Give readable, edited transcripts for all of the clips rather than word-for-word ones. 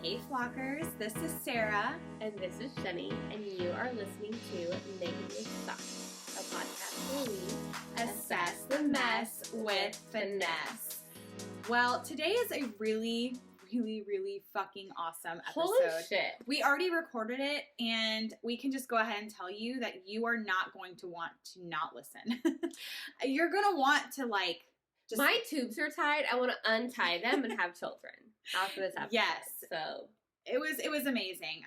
Hey Flockers, this is Sarah. And this is Jenny, and you are listening to Making It Suck, a podcast where we Assess the mess with finesse. Well, today is a really fucking awesome episode. Holy shit. We already recorded it, and we can just go ahead and tell you that you are not going to want to not listen. You're going to want to just... My tubes are tied. I want to untie them and have children after this episode. Yes. So it was amazing.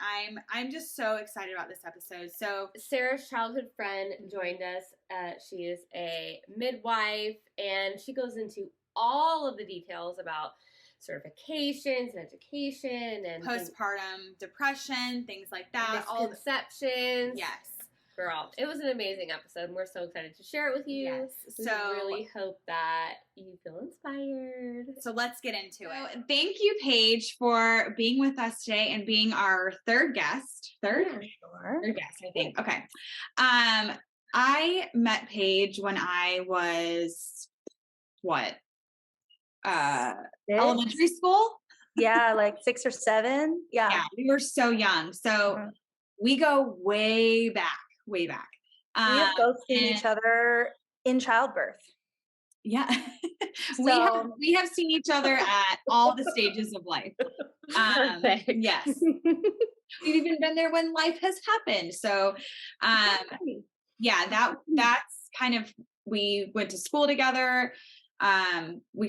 I'm just so excited about this episode. So Sarah's childhood friend joined us. She is a midwife, and she goes into all of the details about certifications and education and postpartum depression, things like that. Misconceptions. Yes. Girl, it was an amazing episode, and we're so excited to share it with you. Yes. We really hope that you feel inspired. So let's get into it. Thank you, Paige, for being with us today and being our third guest. Third guest, I think. Okay. I met Paige when I was elementary school? Yeah, like 6 or 7. Yeah, we were so young. So we go way back. We have both seen each other in childbirth. Yeah. we have seen each other at all the stages of life. Yes. We've even been there when life has happened. So that's kind of, we went to school together.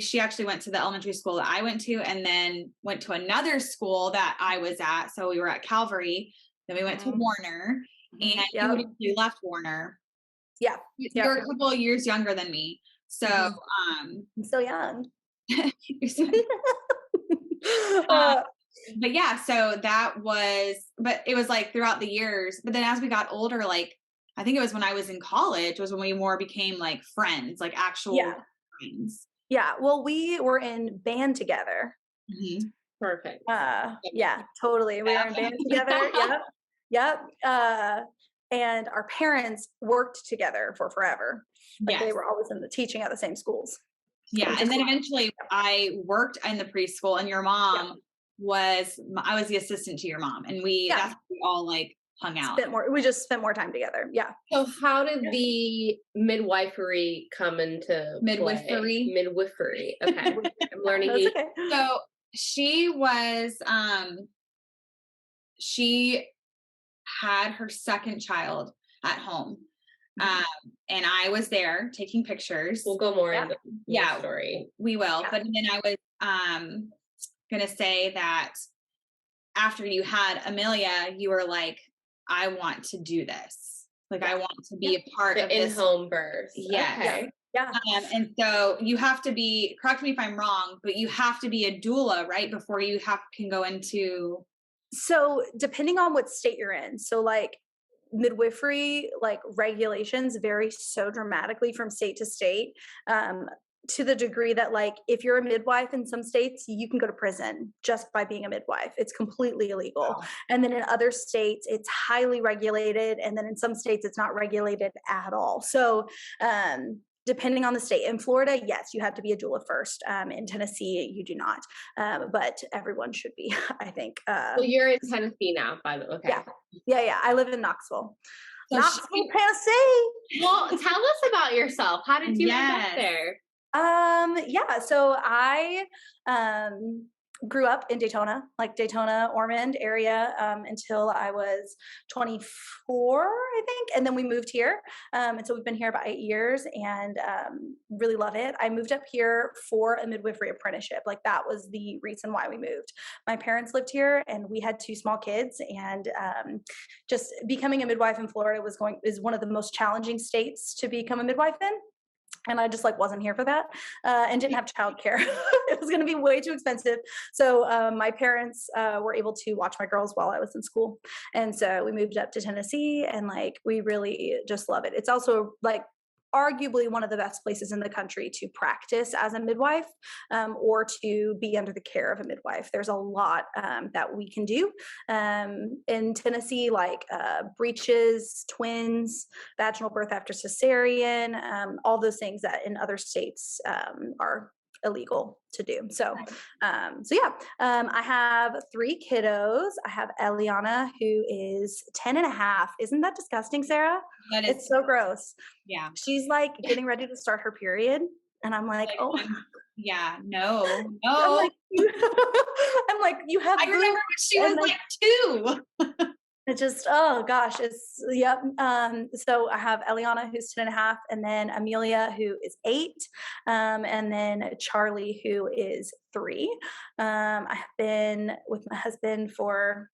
She actually went to the elementary school that I went to, and then went to another school that I was at. So we were at Calvary, then we went to Warner, and you left Warner. Yeah. You're a couple of years younger than me. So, I'm so young. But yeah, so but it was like throughout the years, but then as we got older, like, I think it was when I was in college was when we more became like friends, like actual friends. Yeah. Well, we were in band together. Mm-hmm. Perfect. Yeah, totally. We were in band together. Yep. And our parents worked together for forever. Like they were always in the teaching at the same schools. Yeah. And then eventually I worked in the preschool, and your mom I was the assistant to your mom, and that's when we all like hung out. We just spent more time together. Yeah. So how did the midwifery come into midwifery? Play? Midwifery. Okay. I'm learning. Okay. So she was, she had her second child at home. And I was there taking pictures. We'll go more into the story. We will. Yeah. But then I was going to say that after you had Amelia, you were like, I want to do this. Like, I want to be a part of this in-home birth. Yes. Okay. Yeah. And so you have to be, correct me if I'm wrong, but you have to be a doula, right? Before you can go into. So depending on what state you're in. So like midwifery, like regulations vary so dramatically from state to state, to the degree that like, if you're a midwife in some states, you can go to prison just by being a midwife. It's completely illegal. Wow. And then in other states, it's highly regulated. And then in some states, it's not regulated at all. So, depending on the state. In Florida, yes, you have to be a doula first. In Tennessee, you do not. But everyone should be, I think. Well, you're in Tennessee now, by the way. Okay. Yeah. I live in Knoxville. Knoxville, Tennessee. Well, tell us about yourself. How did you end up there? So I grew up in Daytona, like Daytona, Ormond area, until I was 24, I think. And then we moved here. And so we've been here about 8 years, and really love it. I moved up here for a midwifery apprenticeship. Like that was the reason why we moved. My parents lived here, and we had 2 small kids, and just becoming a midwife in Florida is one of the most challenging states to become a midwife in. And I just wasn't here for that, and didn't have childcare. It was going to be way too expensive. So my parents were able to watch my girls while I was in school. And so we moved up to Tennessee, and we really just love it. It's also arguably one of the best places in the country to practice as a midwife, or to be under the care of a midwife. There's a lot that we can do in Tennessee, breaches, twins, vaginal birth after cesarean, all those things that in other states are illegal to do. So, I have 3 kiddos. I have Eliana, who is 10 and a half. Isn't that disgusting, Sarah? That is It's so gross. Yeah. She's like getting ready to start her period. And I'm like, oh, no. I'm like, you have. I remember when she was like 2. It just, oh gosh, it's, yep. So I have Eliana, who's 10 and a half, and then Amelia, who is 8, and then Charlie, who is 3. I have been with my husband we'll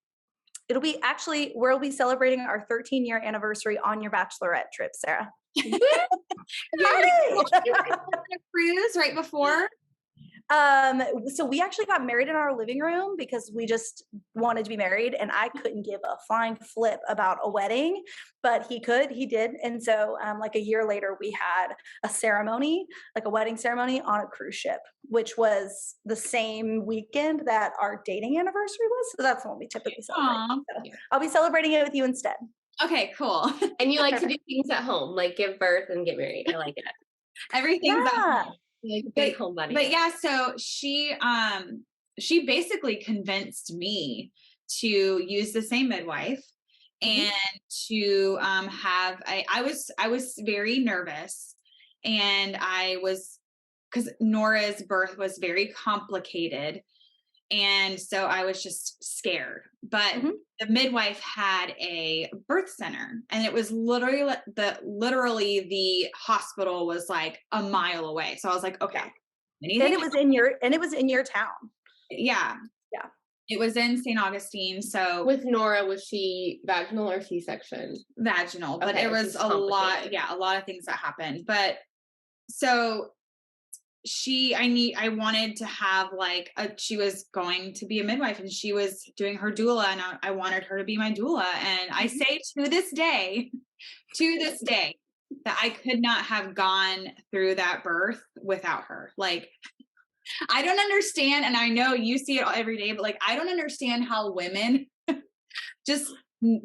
be celebrating our 13-year anniversary on your bachelorette trip, Sarah. You were on a cruise right before? So we actually got married in our living room because we just wanted to be married, and I couldn't give a flying flip about a wedding, but he did. And so, like a year later, we had a ceremony, like a wedding ceremony on a cruise ship, which was the same weekend that our dating anniversary was. So that's when we typically celebrate. So I'll be celebrating it with you instead. Okay, cool. And you like to do things at home, like give birth and get married. I like it. Everything's at home. Big homebody. But yeah, so she basically convinced me to use the same midwife and to I was very nervous, and because Nora's birth was very complicated, and so I was just scared. But the midwife had a birth center, and it was literally the hospital was like a mile away. So I was like, okay. And it was in your town. Yeah. Yeah. It was in St. Augustine. So with Nora, was she vaginal or C-section? Vaginal, but there was a lot of things that happened. But so I wanted to have she was going to be a midwife, and she was doing her doula, and I wanted her to be my doula. And I say to this day, that I could not have gone through that birth without her. Like, I don't understand. And I know you see it every day, but I don't understand how women just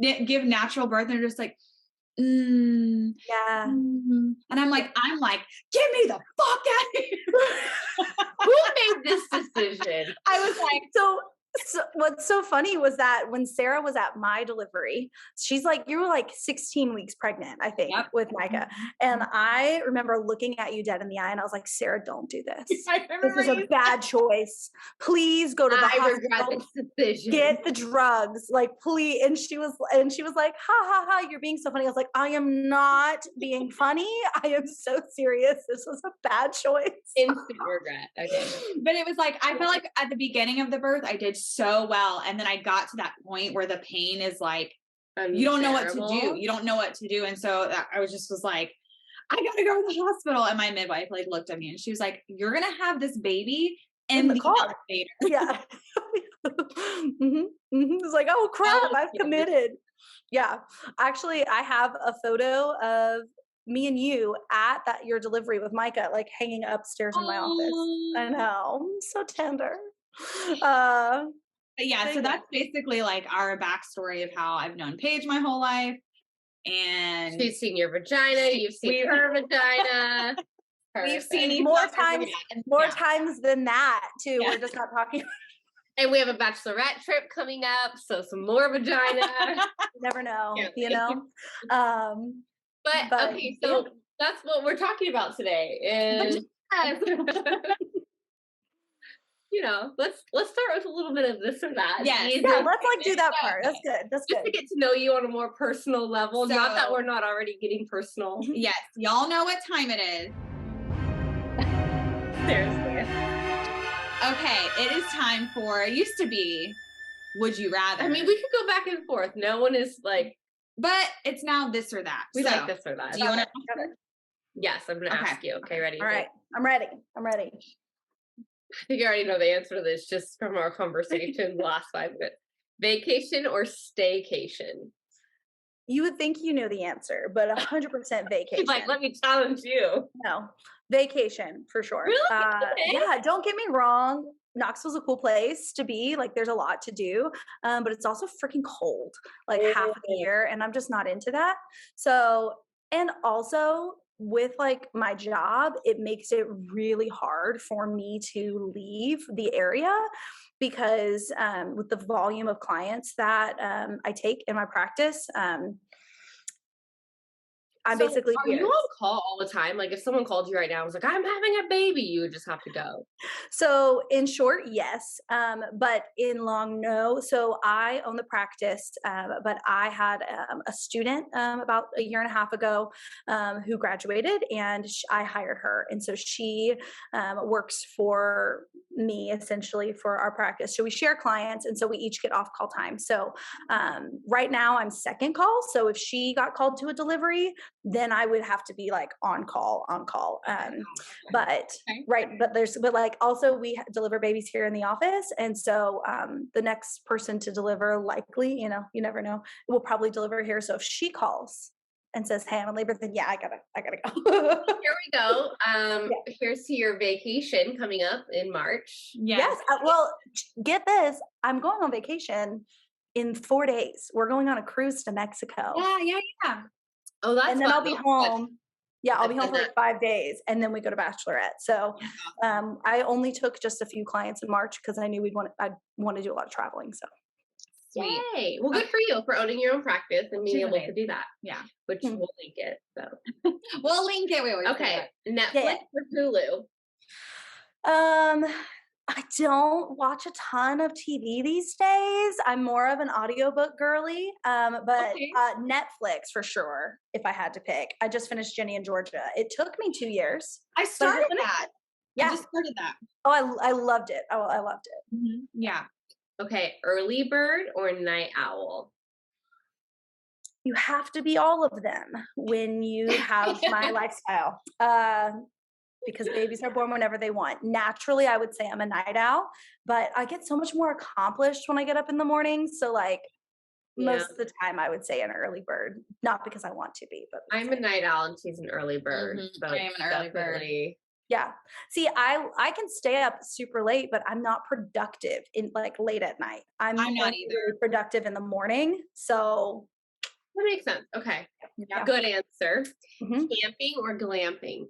give natural birth and they're just like, yeah. And I'm like, get me the fuck out of here. Who made this decision? I was like, so what's so funny was that when Sarah was at my delivery, she's like, you were like 16 weeks pregnant, I think, with Micah. And I remember looking at you dead in the eye, and I was like, Sarah, don't do this. This is a bad choice. Please go to the hospital. I regret this decision. Get the drugs, please. And she was like, ha ha ha, you're being so funny. I was like, I am not being funny. I am so serious. This was a bad choice. Instant regret. Okay. But it was I felt like at the beginning of the birth, I did so well, and then I got to that point where the pain is you don't know what to do. You don't know what to do, and so I was like, I gotta go to the hospital. And my midwife looked at me, and she was like, "You're gonna have this baby in the car." Elevator. Yeah. It's like, oh crap, I've committed. Yeah, actually, I have a photo of me and you at your delivery with Micah, hanging upstairs in my office. I know, I'm so tender. But yeah, so that's basically our backstory of how I've known Paige my whole life. And she's seen your vagina, you've seen her vagina. We've seen more times than that too. Yeah. We're just not talking. And we have a bachelorette trip coming up, so some more vagina. You never know, But okay, so that's what we're talking about today. Is let's start with a little bit of this or that. Yeah, let's do that part. That's good. That's good. Just to get to know you on a more personal level. So, not that we're not already getting personal. Yes, y'all know what time it is. Seriously. Okay, it is time for, it used to be, Would You Rather. I mean, we could go back and forth. No one is but it's now this or that. We like this or that. Do you want to? Yes, I'm going to ask you. Okay, ready? All right. I'm ready. I think I already know the answer to this just from our conversation the last 5 minutes. Vacation or staycation? You would think you know the answer, but 100% vacation. Let me challenge you. No, vacation for sure. Really? Okay. Yeah, don't get me wrong. Knoxville's a cool place to be. There's a lot to do, but it's also freaking cold, half the year, and I'm just not into that. So, and also with like my job, it makes it really hard for me to leave the area because with the volume of clients that I take in my practice, I'm So basically are you on call all the time? Like if someone called you right now and was like, I'm having a baby, you would just have to go. So in short, yes, but in long, no. So I own the practice, but I had a student about a year and a half ago who graduated, and I hired her, and so she works for me essentially for our practice. So we share clients, and so we each get off call time. So right now I'm second call. So if she got called to a delivery, then I would have to be like on call. But right, but like also we deliver babies here in the office, and so the next person to deliver likely, you never know, will probably deliver here. So if she calls and says, "Hey, I'm in labor," then yeah, I gotta go. Here we go. Here's to your vacation coming up in March. Yes. Well, get this. I'm going on vacation in 4 days. We're going on a cruise to Mexico. Yeah. Oh, that's and then fun. I'll be home. Yeah, I'll be home for like 5 days, and then we go to Bachelorette. So I only took just a few clients in March because I knew I'd want to do a lot of traveling. So sweet. Yay. Well, good for you for owning your own practice and being able to do that. Yeah. Which we'll link it. So we'll link it. Okay. Netflix or Hulu? I don't watch a ton of TV these days. I'm more of an audiobook girly. But Netflix for sure, if I had to pick. I just finished Jenny and Georgia. It took me 2 years. I started that. Yeah. I just started that. Oh, I loved it. Oh, I loved it. Mm-hmm. Yeah. Okay. Early bird or night owl? You have to be all of them when you have my lifestyle. Because babies are born whenever they want. Naturally, I would say I'm a night owl, but I get so much more accomplished when I get up in the morning. So like most of the time I would say an early bird, not because I want to be, but I'm a night owl and she's an early bird. So I am an early bird. Yeah. See, I can stay up super late, but I'm not productive in like late at night. I'm not either really productive in the morning. So that makes sense. Okay. Yeah. Good answer. Camping or glamping?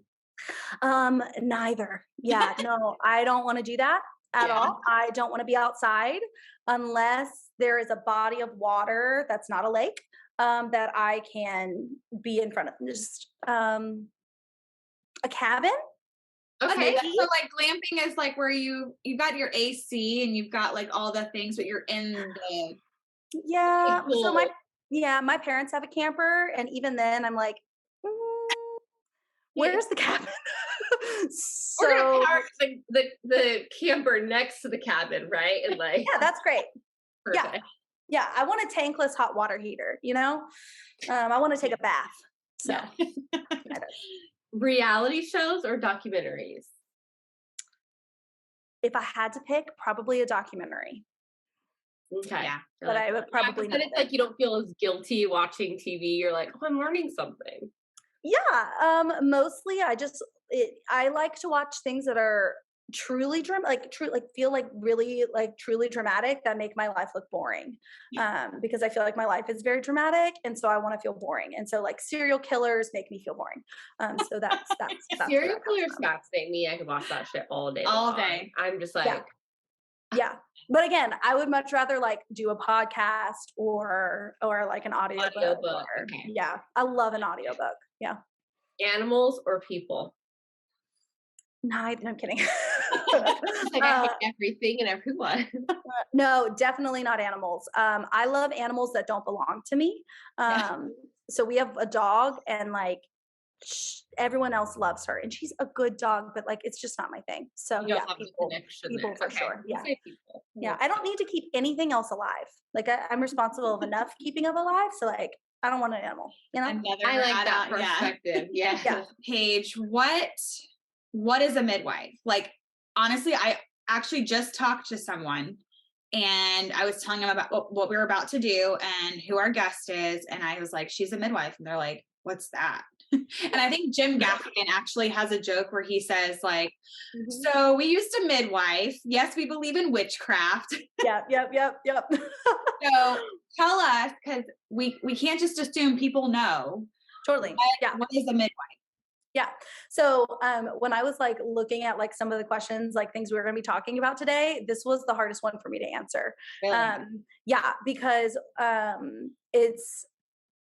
Neither. Yeah, no, I don't want to do that at all. I don't want to be outside unless there is a body of water that's not a lake that I can be in front of. Just a cabin. Okay, so like glamping is like where you got your AC and you've got like all the things, but you're in the So my parents have a camper, and even then I'm like, where's the cabin? So we're gonna park the camper next to the cabin, right? And like that's great. Perfect. Yeah, I want a tankless hot water heater. I want to take a bath. So reality shows or documentaries? If I had to pick, probably a documentary. Okay. Yeah. But I would probably not. It's like you don't feel as guilty watching TV. You're like, oh, I'm learning something. Yeah. Mostly I like to watch things that are truly feel like really like truly dramatic that make my life look boring. Because I feel like my life is very dramatic, and so I want to feel boring. And so like serial killers make me feel boring. So that's serial killers fascinate me. I could watch that shit all day. I'm just like yeah. But again, I would much rather like do a podcast or like an audiobook. Yeah. I love an audiobook. Yeah. Animals or people? Neither. I'm kidding. I hate everything and everyone. No, definitely not animals. I love animals that don't belong to me. So we have a dog, and like everyone else loves her, and she's a good dog, but like it's just not my thing. So people for sure. Yeah. Yeah. I don't need to keep anything else alive. Like I'm responsible of enough keeping of alive. So like I don't want an animal. I like that perspective. Yeah. Paige, what is a midwife? Like, honestly, I actually just talked to someone, and I was telling them about what we were about to do and who our guest is. And I was like, she's a midwife. And they're like, what's that? And I think Jim Gaffigan actually has a joke where he says like, so we used a midwife. Yes, we believe in witchcraft. Yep. So tell us, because we can't just assume people know. Totally. What is a midwife? Yeah. So when I was like looking at like some of the questions, like things we were going to be talking about today, this was the hardest one for me to answer. Really? Yeah, because it's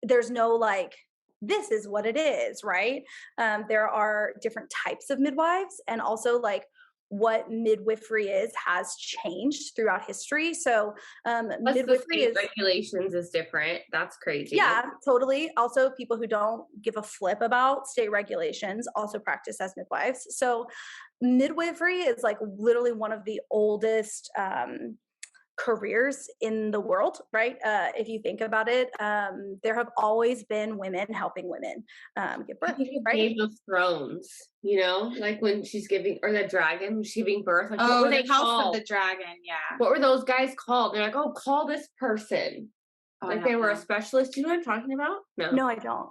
there's no like this is what it is, right? There are different types of midwives, and also like what midwifery is has changed throughout history. So Plus the midwifery state is regulations is different. That's crazy. yeah, totally. Also, people who don't give a flip about state regulations also practice as midwives. So, midwifery is like literally one of the oldest careers in the world, right? If you think about it, there have always been women helping women give I birth, think of right? Game of Thrones, like when she's giving, or the dragon, when she's giving birth. Like, what were Oh, they the House called? of the Dragon. Yeah. What were those guys called? They're like, oh, call this person. Oh, I Like don't they were a know. specialist. Do you know what I'm talking about? No. No, I don't.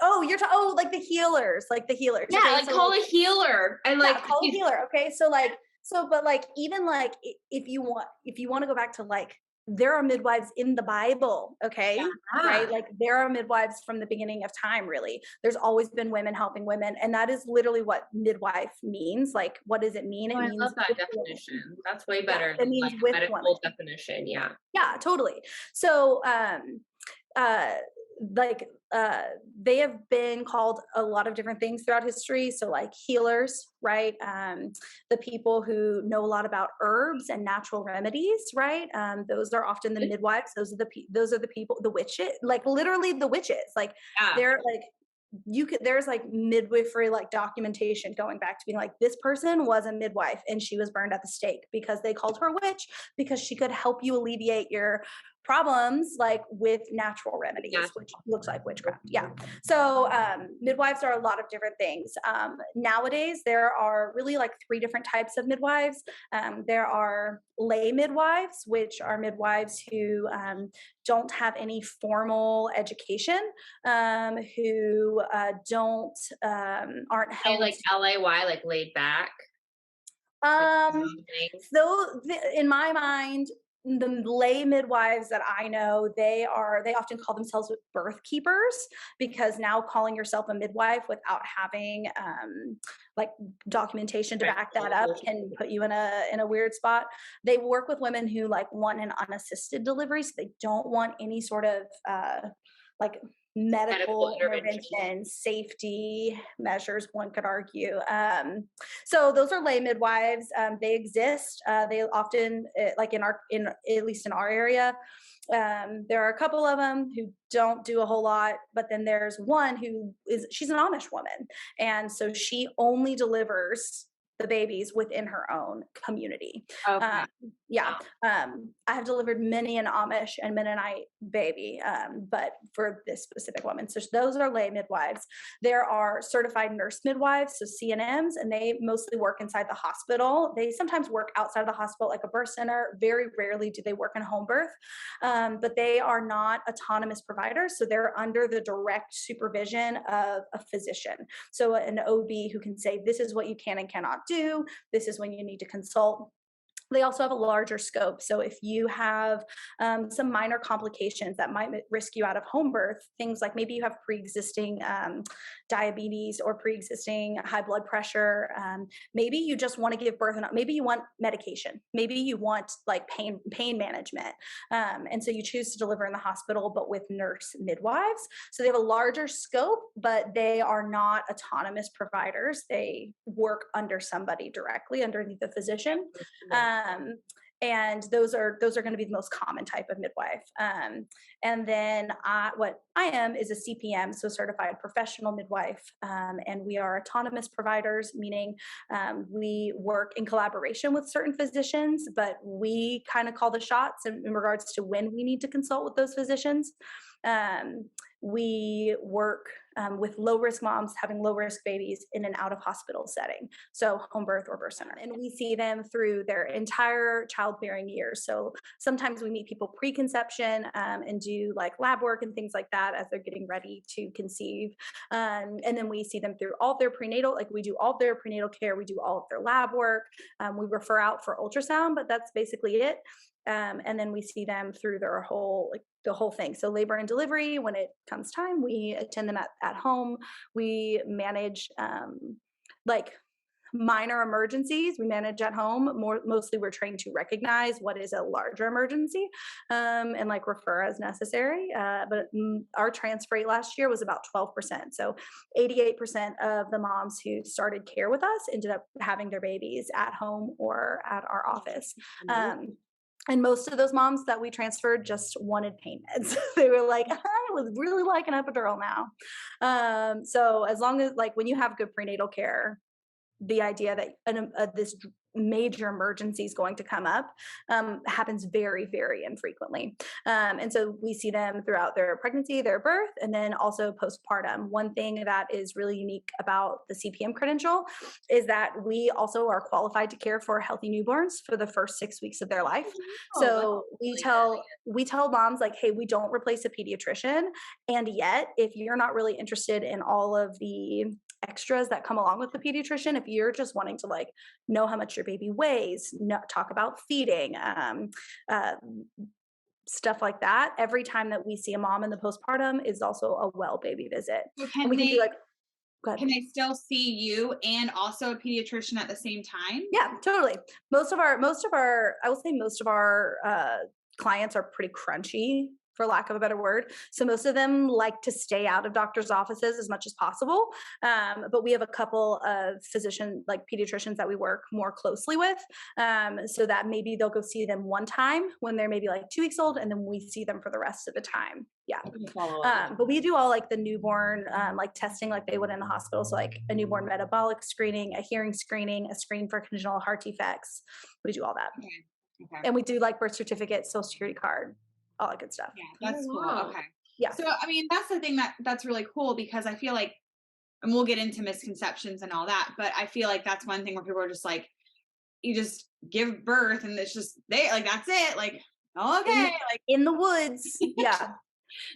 Oh, oh, like the healers, like the healers. Yeah, Okay, like so call like a healer. And yeah, like call a she's healer. Okay, so like but like even like if you want to go back to like there are midwives in the Bible, okay? Right? yeah. Like there are midwives from the beginning of time, really. There's always been women helping women, and that is literally what midwife means. Like what does it mean? Oh, It I means love that with women. definition. That's way Yeah, better it than like means a with women. medical definition. Yeah. Yeah, totally. So uh like they have been called a lot of different things throughout history, so like healers, right? The people who know a lot about herbs and natural remedies, right? Those are often the midwives. Those are the people, the witches, like literally the witches, like Yeah. they're like there's like midwifery like documentation going back to being like this person was a midwife and she was burned at the stake because they called her a witch because she could help you alleviate your problems like with natural remedies, Yeah. which looks like witchcraft. Yeah. So midwives are a lot of different things. Nowadays there are really like three different types of midwives. There are lay midwives, which are midwives who don't have any formal education, who don't aren't Say held like LAY, like laid back. um Like, in my mind, the lay midwives that I know, they often call themselves birth keepers, because now calling yourself a midwife without having like documentation to back that up can put you in a weird spot. They work with women who like want an unassisted delivery, so they don't want any sort of like medical intervention, safety measures, one could argue. So those are lay midwives. They exist. They often, like in at least in our area, there are a couple of them who don't do a whole lot, but then there's one she's an Amish woman, and so she only delivers the babies within her own community. Okay. Yeah. I have delivered many an Amish and Mennonite baby, but for this specific woman. So those are lay midwives. There are certified nurse midwives, so CNMs, and they mostly work inside the hospital. They sometimes work outside of the hospital, like a birth center. Very rarely do they work in home birth, but they are not autonomous providers. So they're under the direct supervision of a physician. So an OB who can say, this is what you can and cannot do. This is when you need to consult. They also have a larger scope. So if you have some minor complications that might risk you out of home birth, things like maybe you have pre-existing diabetes or pre-existing high blood pressure, maybe you just want to give birth, and maybe you want medication, maybe you want like pain management, and so you choose to deliver in the hospital, but with nurse midwives. So they have a larger scope, but they are not autonomous providers. They work under somebody directly, underneath the physician. And those are going to be the most common type of midwife. And then what I am is a CPM, so certified professional midwife, and we are autonomous providers, meaning we work in collaboration with certain physicians, but we kind of call the shots in regards to when we need to consult with those physicians. We work with low risk moms having low risk babies in an out of hospital setting, so home birth or birth center, and we see them through their entire childbearing years. So sometimes we meet people pre-conception and do like lab work and things like that as they're getting ready to conceive, and then we see them through all their prenatal, like we do all their prenatal care, we do all of their lab work, we refer out for ultrasound, but that's basically it. And then we see them through their whole, like the whole thing. So labor and delivery, when it comes time, we attend them at home. We manage like minor emergencies we manage at home. Mostly we're trained to recognize what is a larger emergency, and like refer as necessary. But our transfer rate last year was about 12%. So 88% of the moms who started care with us ended up having their babies at home or at our office. And most of those moms that we transferred just wanted pain meds. They were like, I would really like an epidural now. So as long as, like, when you have good prenatal care, the idea that this major emergency is going to come up happens very, very infrequently. And so we see them throughout their pregnancy, their birth, and then also postpartum. One thing that is really unique about the CPM credential is that we also are qualified to care for healthy newborns for the first 6 weeks of their life. So we tell moms, like, hey, we don't replace a pediatrician. And yet, if you're not really interested in all of the extras that come along with the pediatrician, if you're just wanting to like know how much your baby weighs, talk about feeding, stuff like that, every time that we see a mom in the postpartum is also a well baby visit. So And we can do like, can they still see you and also a pediatrician at the same time? Yeah, totally. Most of our I will say most of our clients are pretty crunchy, for lack of a better word. So most of them like to stay out of doctors' offices as much as possible. But we have a couple of like pediatricians that we work more closely with, so that maybe they'll go see them one time when they're maybe like 2 weeks old, and then we see them for the rest of the time. Yeah. But we do all like the newborn, like testing like they would in the hospital. So like a newborn metabolic screening, a hearing screening, a screen for congenital heart defects. We do all that. Okay. And we do like birth certificate, social security card, all that good stuff. Yeah, that's cool. Okay. Yeah. So, I mean, that's the thing that's really cool, because I feel like, and we'll get into misconceptions and all that, but I feel like that's one thing where people are just like, you just give birth and it's just, like, that's it. Like, oh, okay. Like in the woods. Yeah.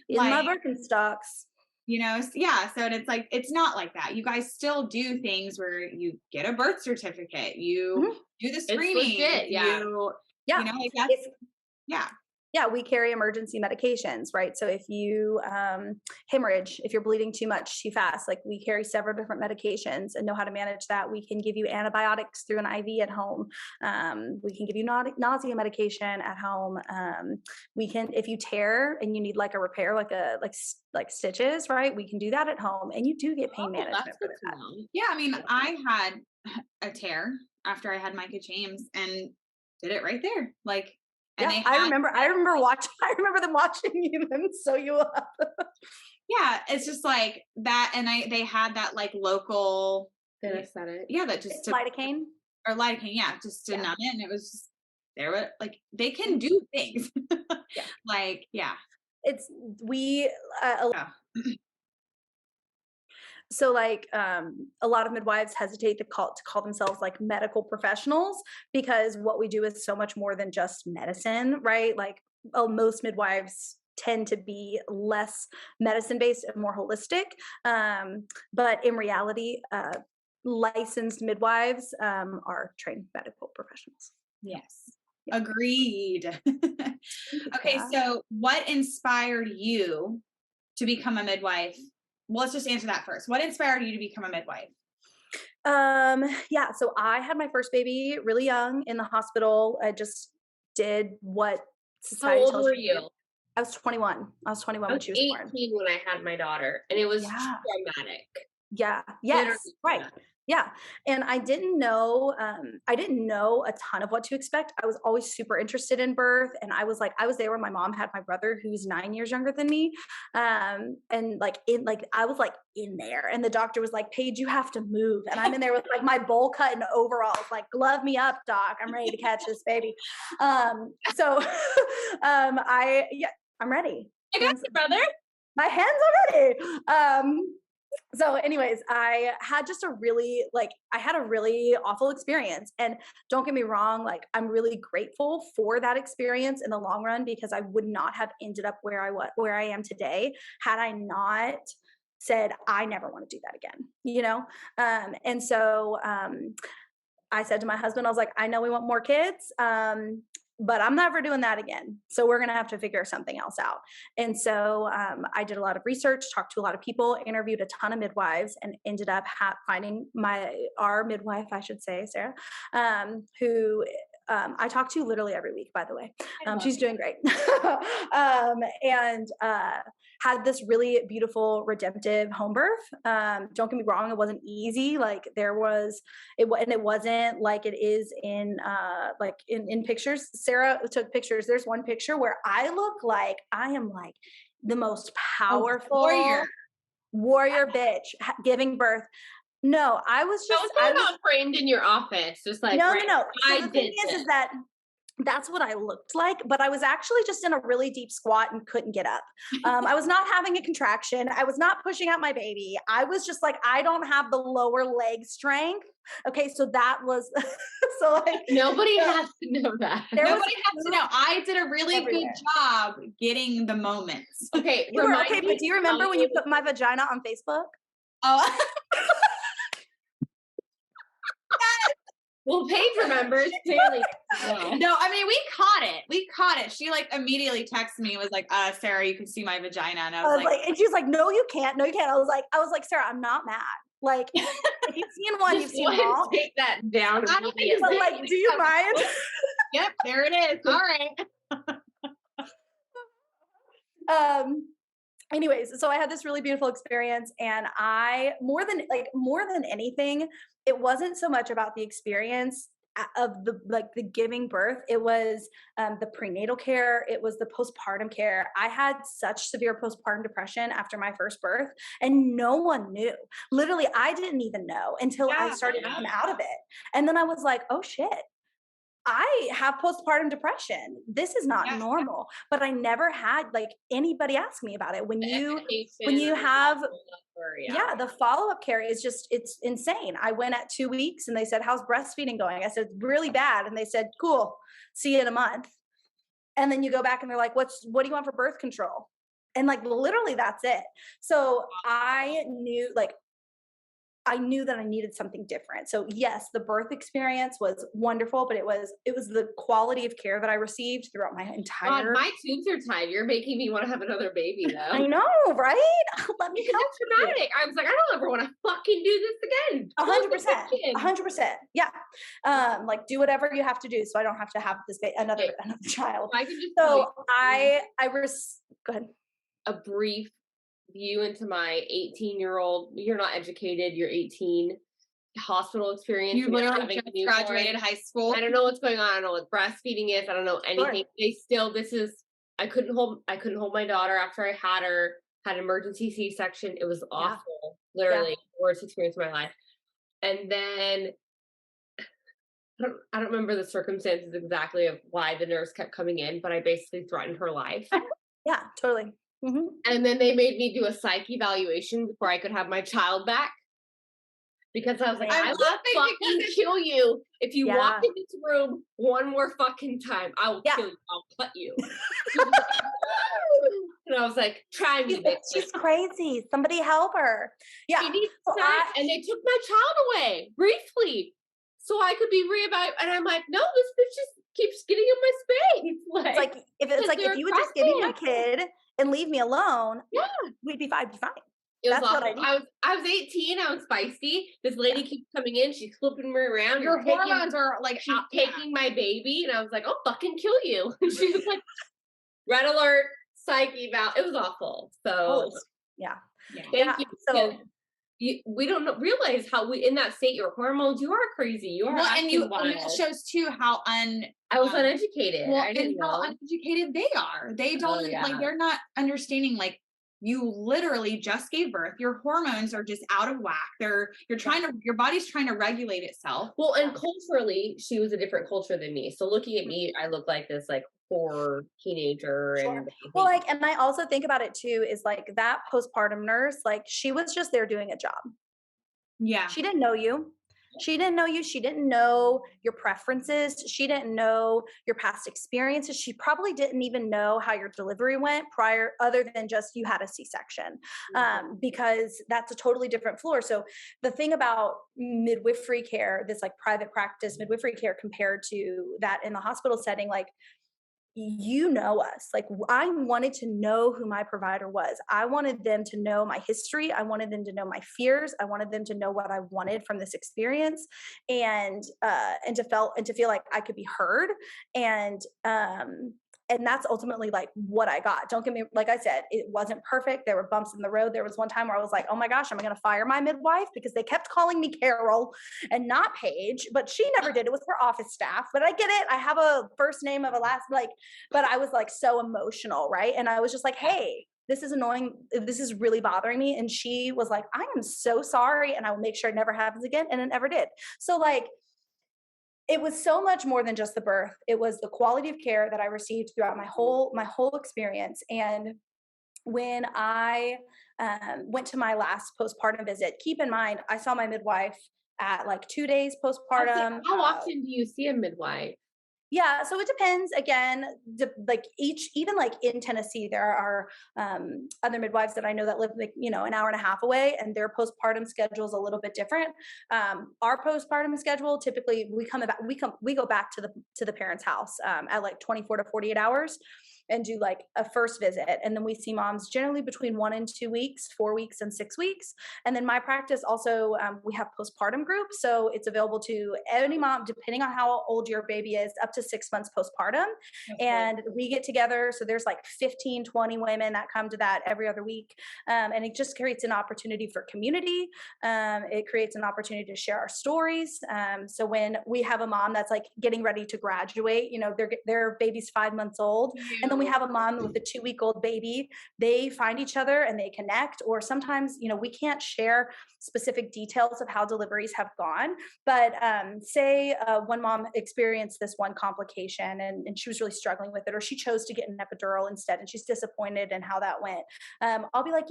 In like, my Birkenstocks. You know, yeah. So it's like, it's not like that. You guys still do things where you get a birth certificate, you do the screening. Yeah. You know, like that's, Yeah, we carry emergency medications, right? So if you hemorrhage, if you're bleeding too much, too fast, like we carry several different medications and know how to manage that. We can give you antibiotics through an IV at home. We can give you nausea medication at home. We can, if you tear and you need like a repair, like stitches, right? We can do that at home, and you do get pain management for that. Yeah, I mean, I had a tear after I had Micah James and did it right there, like. And yeah, I remember them watching you and sew you up. Yeah, it's just like that. And they had that like local anesthetic. Yeah, that just lidocaine. Yeah, just to numb it. And it was just, they were like, they can do things. Like, yeah. It's So like a lot of midwives hesitate to call themselves like medical professionals, because what we do is so much more than just medicine, right? Like most midwives tend to be less medicine-based and more holistic. But in reality, licensed midwives are trained medical professionals. Yes. Yeah. Agreed. Okay, so what inspired you to become a midwife? Well, let's just answer that first. What inspired you to become a midwife? Yeah, so I had my first baby really young in the hospital. I just did what society tells you. How old were you? I was 21. I was 21 when she was 18 when I had my daughter, and it was traumatic. Yeah. Yes. Literally. Right. Yeah. And I didn't know a ton of what to expect. I was always super interested in birth. And I was there when my mom had my brother, who's 9 years younger than me. And I was like in there, and the doctor was like, Paige, you have to move. And I'm in there with like my bowl cut and overalls, like, glove me up, doc. I'm ready to catch this baby. I'm ready. I got you, brother. My hands are ready. So anyways, I had a really awful experience, and don't get me wrong, like I'm really grateful for that experience in the long run, because I would not have ended up where I am today had I not said, I never want to do that again, you know? And so I said to my husband, I was like, I know we want more kids. but I'm never doing that again. So we're going to have to figure something else out. And so I did a lot of research, talked to a lot of people, interviewed a ton of midwives, and ended up finding our midwife, I should say, Sarah, who I talk to literally every week, by the way. She's doing great. And had this really beautiful redemptive home birth. Don't get me wrong, it wasn't easy. Like it wasn't like it is in pictures. Sarah took pictures. There's one picture where I look like I am like the most powerful warrior bitch giving birth. No, I was just not framed in your office, just like no. So the thing is that that's what I looked like, but I was actually just in a really deep squat and couldn't get up. I was not having a contraction. I was not pushing out my baby. I was just like, I don't have the lower leg strength. Okay, so that was so like nobody has to know that. Nobody has to know. I did a really good job getting the moments. Okay, okay, but do you remember when you put my vagina on Facebook? Oh. Well, Paige remembers clearly. No, I mean, we caught it. She like immediately texted me and was like, Sarah, you can see my vagina. And I was like, and she was like, no, you can't. No, you can't. I was like, Sarah, I'm not mad. Like, if you've seen one, you've seen them all. Take that down. I don't think but like, do you mind? Yep, there it is. All right. Anyways, so I had this really beautiful experience, and I more than anything, it wasn't so much about the experience of the giving birth. It was the prenatal care. It was the postpartum care. I had such severe postpartum depression after my first birth, and no one knew. Literally, I didn't even know until I started to come out of it. And then I was like, oh shit, I have postpartum depression. This is not normal. But I never had like anybody ask me about it. When you have the follow-up care is just, it's insane. I went at 2 weeks and they said, how's breastfeeding going? I said, really bad. And they said, cool, see you in a month. And then you go back and they're like, what do you want for birth control? And like, literally that's it. So I knew that I needed something different. So yes, the birth experience was wonderful, but it was the quality of care that I received throughout my entire. God, my tubes are tied. You're making me want to have another baby, though. I know, right? Let me help you. Traumatic. I was like, I don't ever want to fucking do this again. 100%. Yeah. Like do whatever you have to do, so I don't have to have this another child. I can just go ahead. A brief view into my 18-year-old, you're not educated, you're 18, hospital experience. You literally just graduated high school. I don't know what's going on. I don't know what breastfeeding is. I don't know anything. Sure. I couldn't hold my daughter after I had her, had an emergency C-section. It was awful. Literally the worst experience of my life. And then I don't remember the circumstances exactly of why the nurse kept coming in, but I basically threatened her life. Yeah, totally. Mm-hmm. And then they made me do a psych evaluation before I could have my child back. Because I was like, I will fucking kill you if you walk in this room one more fucking time. I will kill you. I'll cut you. And I was like, try me, bitch. She's crazy. Somebody help her. Yeah. And they took my child away briefly so I could be reevaluated. And I'm like, no, this bitch just keeps getting in my space. If you would just give me my kid and leave me alone, we'd be fine. That's what I was 18. I was feisty. This lady keeps coming in. She's flipping me around. Your hormones are like taking my baby, and I was like, "I'll fucking kill you." And she was like, "Red alert, psych eval." It was awful. So thank you. So we don't realize how in that state your hormones. You are crazy. You are. And it shows too how I was uneducated. Well, I didn't know how uneducated they are. They don't they're not understanding like. You literally just gave birth. Your hormones are just out of whack. Your body's trying to regulate itself. Well, and culturally, she was a different culture than me. So looking at me, I look like this like poor teenager. Sure. Well, and I also think about it too, is like that postpartum nurse, like she was just there doing a job. Yeah. She didn't know you. She didn't know you. She didn't know your preferences. She didn't know your past experiences. She probably didn't even know how your delivery went prior, other than just you had a C-section, because that's a totally different floor. So the thing about midwifery care, this like private practice midwifery care compared to that in the hospital setting, like, you know us. Like, I wanted to know who my provider was. I wanted them to know my history. I wanted them to know my fears. I wanted them to know what I wanted from this experience, and to feel like I could be heard. And that's ultimately like what I got. Don't get me, like I said, it wasn't perfect. There were bumps in the road. There was one time where I was like, oh my gosh, am I going to fire my midwife? Because they kept calling me Carol and not Paige, but she never did. It was her office staff, but I get it. I have a first name of a last, like, but I was like so emotional. Right. And I was just like, hey, this is annoying. This is really bothering me. And she was like, I am so sorry. And I will make sure it never happens again. And it never did. So like, it was so much more than just the birth. It was the quality of care that I received throughout my whole experience. And when I went to my last postpartum visit, keep in mind, I saw my midwife at like 2 days postpartum. How often do you see a midwife? Yeah, so it depends. Again, like even like in Tennessee, there are other midwives that I know that live like, an hour and a half away, and their postpartum schedule is a little bit different. Our postpartum schedule, typically we go back to the parent's house at like 24 to 48 hours. And do like a first visit. And then we see moms generally between 1 and 2 weeks, 4 weeks and 6 weeks. And then my practice also, we have postpartum groups. So it's available to any mom, depending on how old your baby is, up to 6 months postpartum. Okay. And we get together. So there's like 15, 20 women that come to that every other week. And it just creates an opportunity for community. It creates an opportunity to share our stories. So when we have a mom that's like getting ready to graduate, their baby's 5 months old, and then we have a mom with a 2-week-old baby, they find each other and they connect. Or sometimes, we can't share specific details of how deliveries have gone, but say one mom experienced this one complication and she was really struggling with it, or she chose to get an epidural instead and she's disappointed in how that went. I'll be like,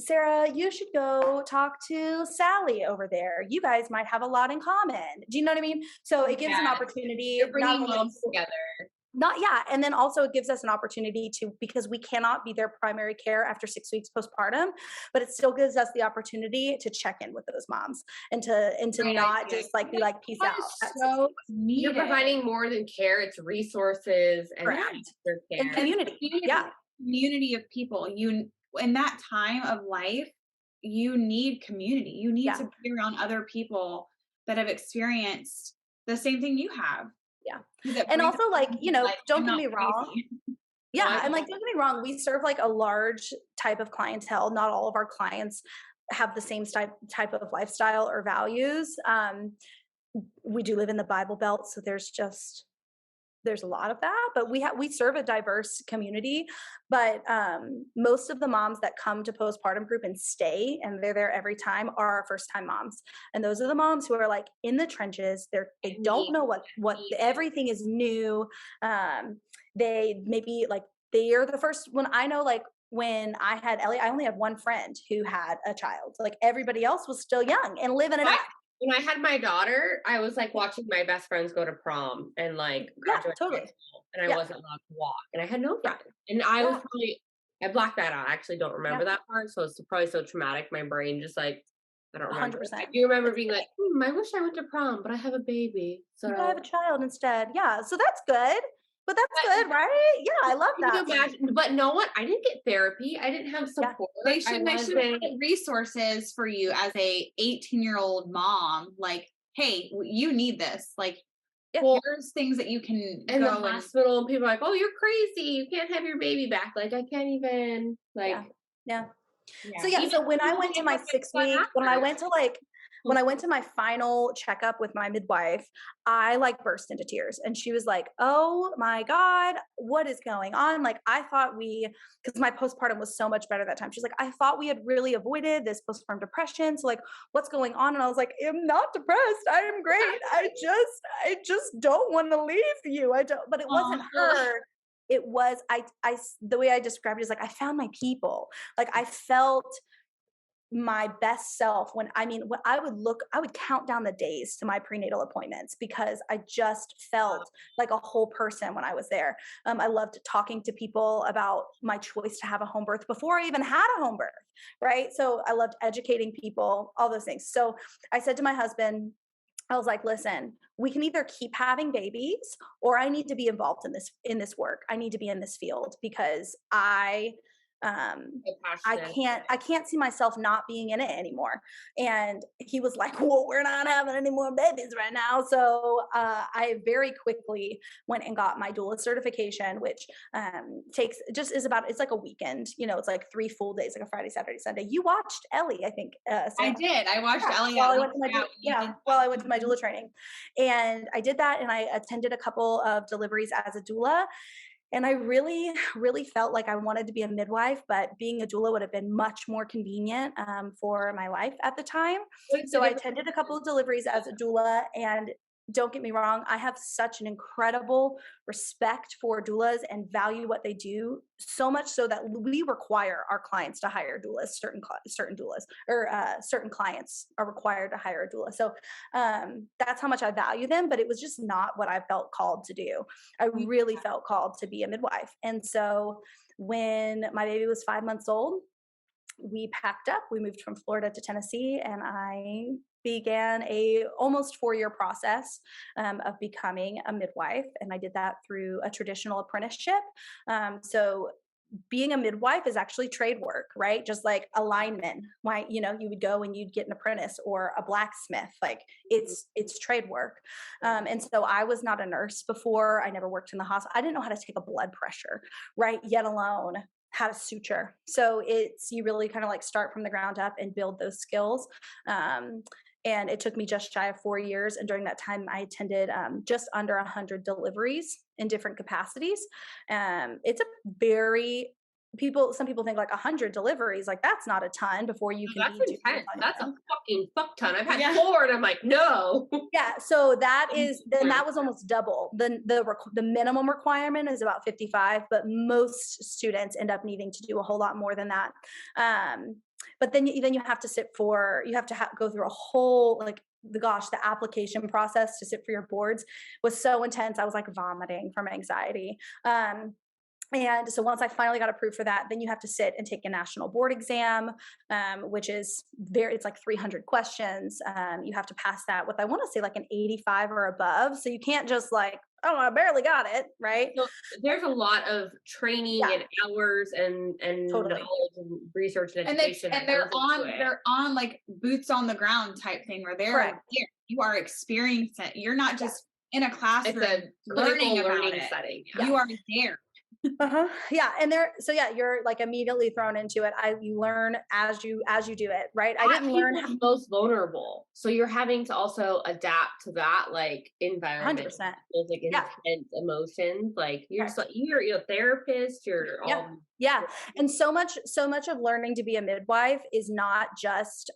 Sarah, you should go talk to Sally over there. You guys might have a lot in common. Do you know what I mean? So it gives an opportunity. You're bringing moms together. And then also it gives us an opportunity because we cannot be their primary care after 6 weeks postpartum, but it still gives us the opportunity to check in with those moms and to not just like be like, peace out. So you're providing more than care. It's resources and community. Yeah. Community of people. In that time of life, you need community. You need to be around other people that have experienced the same thing you have. Yeah. And also like, don't get me wrong. Yeah. And like, don't get me wrong. We serve like a large type of clientele. Not all of our clients have the same type of lifestyle or values. We do live in the Bible Belt. So there's a lot of that, but we serve a diverse community. But most of the moms that come to postpartum group and stay and they're there every time are our first time moms. And those are the moms who are like in the trenches. They don't know what everything is new. They maybe like they are the first one. I know, like when I had Ellie, I only had one friend who had a child. Like everybody else was still young and living it up. When I had my daughter, I was like watching my best friends go to prom and like graduate high school, and I wasn't allowed to walk, and I had no friends. And I was I blacked that out. I actually don't remember that part, so it's probably so traumatic. My brain just like, I don't remember. 100%. I do remember being like, I wish I went to prom, but I have a baby, so I have a child instead. Yeah, so that's good. But that's good, right? Yeah, I love that. But know what? I didn't get therapy. I didn't have support. They should put resources for you as a 18-year-old mom. Like, hey, you need this. Like, here's things that you can go the hospital, and people are like, oh, you're crazy. You can't have your baby back. Like, I can't even. Like, So when I went to my 6 week, when I went to my final checkup with my midwife, I like burst into tears, and she was like, oh my God, what is going on? Like, I thought because my postpartum was so much better that time. She's like, I thought we had really avoided this postpartum depression. So like, what's going on? And I was like, I'm not depressed. I am great. I just don't want to leave you. But it wasn't her. It was, the way I described it is like, I found my people. Like I felt my best self when I would count down the days to my prenatal appointments because I just felt like a whole person when I was there. I loved talking to people about my choice to have a home birth before I even had a home birth, right? So I loved educating people, all those things. So I said to my husband, I was like, listen, we can either keep having babies or I need to be involved in this work. I need to be in this field because I can't see myself not being in it anymore. And he was like, well, we're not having any more babies right now. So I very quickly went and got my doula certification, which it's like a weekend, it's like 3 full days, like a Friday, Saturday, Sunday. You watched Ellie, I think. I did. I watched Ellie while I went to my doula training. And I did that, and I attended a couple of deliveries as a doula. And I really, really felt like I wanted to be a midwife, but being a doula would have been much more convenient for my life at the time. So I attended a couple of deliveries as a doula, and don't get me wrong, I have such an incredible respect for doulas and value what they do, so much so that we require our clients to hire doulas. Certain doulas or certain clients are required to hire a doula. So that's how much I value them, but it was just not what I felt called to do. I really felt called to be a midwife. And so when my baby was 5 months old, we packed up, we moved from Florida to Tennessee, and I began a almost 4-year process of becoming a midwife. And I did that through a traditional apprenticeship. So being a midwife is actually trade work, right? Just like a lineman, why, you would go and you'd get an apprentice, or a blacksmith, like it's trade work. And so I was not a nurse before. I never worked in the hospital. I didn't know how to take a blood pressure, right? Yet alone how to suture. So you really kind of like start from the ground up and build those skills. And it took me just shy of 4 years. And during that time, I attended just under 100 deliveries in different capacities. It's a some people think like 100 deliveries, like that's not a ton before you can be intense. That's a fucking fuck ton. I've had 4 and I'm like, no. Yeah. So that was almost double. The minimum requirement is about 55, but most students end up needing to do a whole lot more than that. But then you have to go through a whole, the application process to sit for your boards was so intense. I was like vomiting from anxiety. And so once I finally got approved for that, then you have to sit and take a national board exam, which is it's like 300 questions. You have to pass that with, I want to say, like an 85 or above. So you can't just like, oh, I barely got it, right? So there's a lot of training and hours and totally. knowledge and research and education. And they're on like boots on the ground type thing, where they're there. You are experiencing it. You're not just in a classroom learning setting. Yeah. You are there. Yeah. And you're like immediately thrown into it. You learn as you do it, right? I didn't learn how most vulnerable. So you're having to also adapt to that like environment. 100%. Those like intense emotions. Like you're a therapist, Yeah. And so much of learning to be a midwife is not just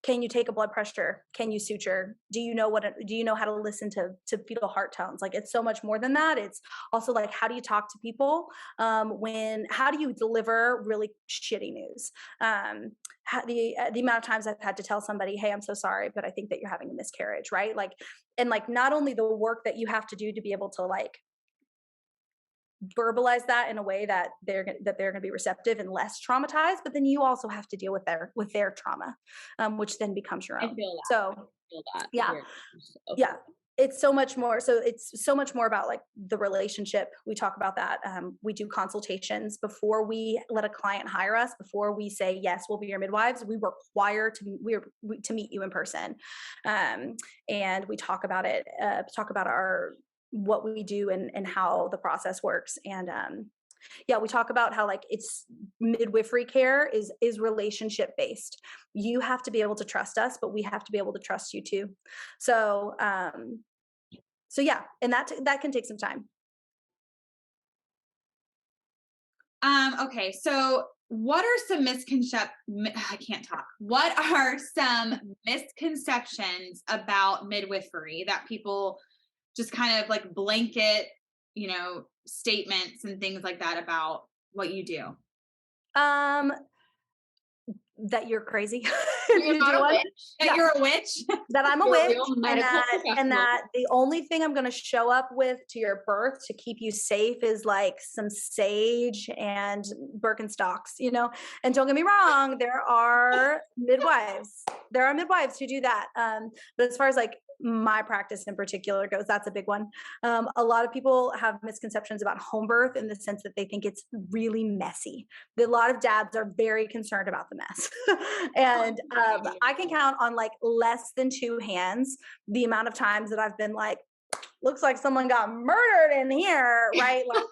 can you take a blood pressure? Can you suture? Do you know how to listen to fetal heart tones? Like it's so much more than that. It's also like, how do you talk to people how do you deliver really shitty news? The amount of times I've had to tell somebody, hey, I'm so sorry, but I think that you're having a miscarriage, right? Like, and like not only the work that you have to do to be able to like verbalize that in a way that they're going to be receptive and less traumatized, but then you also have to deal with their trauma, which then becomes your own. I feel that. Yeah. It's so much more. So it's so much more about like the relationship. We talk about that. We do consultations before we let a client hire us. Before we say, yes, we'll be your midwives, we require to meet you in person. And we talk about it, what we do and how the process works. And we talk about how like it's midwifery care is relationship based. You have to be able to trust us, but we have to be able to trust you too. So and that can take some time. Okay. So what are some What are some misconceptions about midwifery that people just kind of like blanket, statements and things like that about what you do? that you're crazy. You're not a witch. That you're a witch. That I'm a You're witch, and that the only thing I'm going to show up with to your birth to keep you safe is like some sage and Birkenstocks, you know. And don't get me wrong, there are midwives. There are midwives who do that. But as far as like my practice in particular goes, that's a big one. A lot of people have misconceptions about home birth in the sense that they think it's really messy. A lot of dads are very concerned about the mess. And I can count on like less than 2 hands the amount of times that I've been like, looks like someone got murdered in here, right? Like,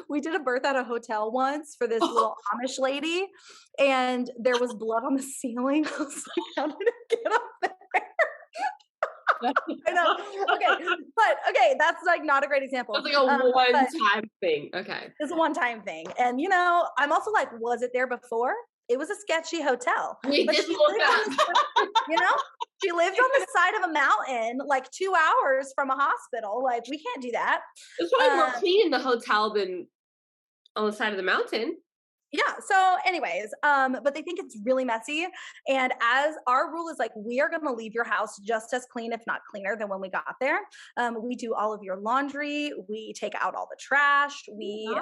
we did a birth at a hotel once for this little Amish lady, and there was blood on the ceiling. I was like, how did it get up there? I know. Okay, that's like not a great example. It's like a one-time thing. Okay. It's a one-time thing. And you know, I'm also like, was it there before? It was a sketchy hotel. You know, she lived on the side of a mountain, like 2 hours from a hospital. Like, we can't do that. It's probably more clean in the hotel than on the side of the mountain. Yeah. So anyways, but they think it's really messy. And as our rule is like, we are going to leave your house just as clean, if not cleaner than when we got there. We do all of your laundry. We take out all the trash. We,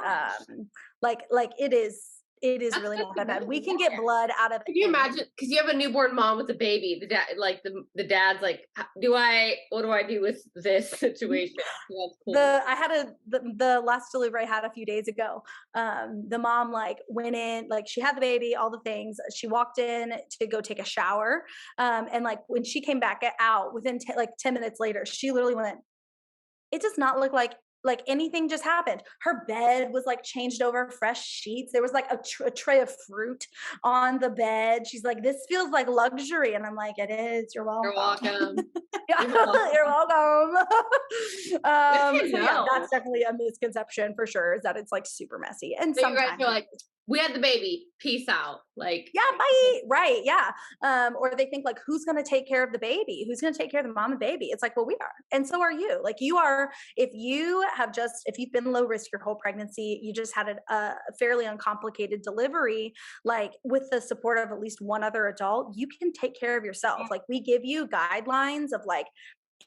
like it is really not that bad. We can get blood out of. Can you imagine? Because you have a newborn mom with a baby. The dad, like the dad's like, what do I do with this situation? I had the last delivery I had a few days ago. The mom like went in, like she had the baby, all the things. She walked in to go take a shower, and like when she came back out within 10 minutes later, she literally went, "It does not look like anything just happened." Her bed was like changed over, fresh sheets. There was like a tray of fruit on the bed. She's like, "This feels like luxury." And I'm like, "It is. You're welcome." You're welcome. You're welcome. So yeah, that's definitely a misconception for sure, is that it's like super messy. And so sometimes you guys feel like, we had the baby, peace out. Like, yeah, bye. Right. Yeah. Or they think like, who's going to take care of the baby? Who's going to take care of the mom and baby? It's like, well, we are. And so are you. Like you are, if you've been low risk your whole pregnancy, you just had a fairly uncomplicated delivery, like with the support of at least one other adult, you can take care of yourself. Like we give you guidelines of like,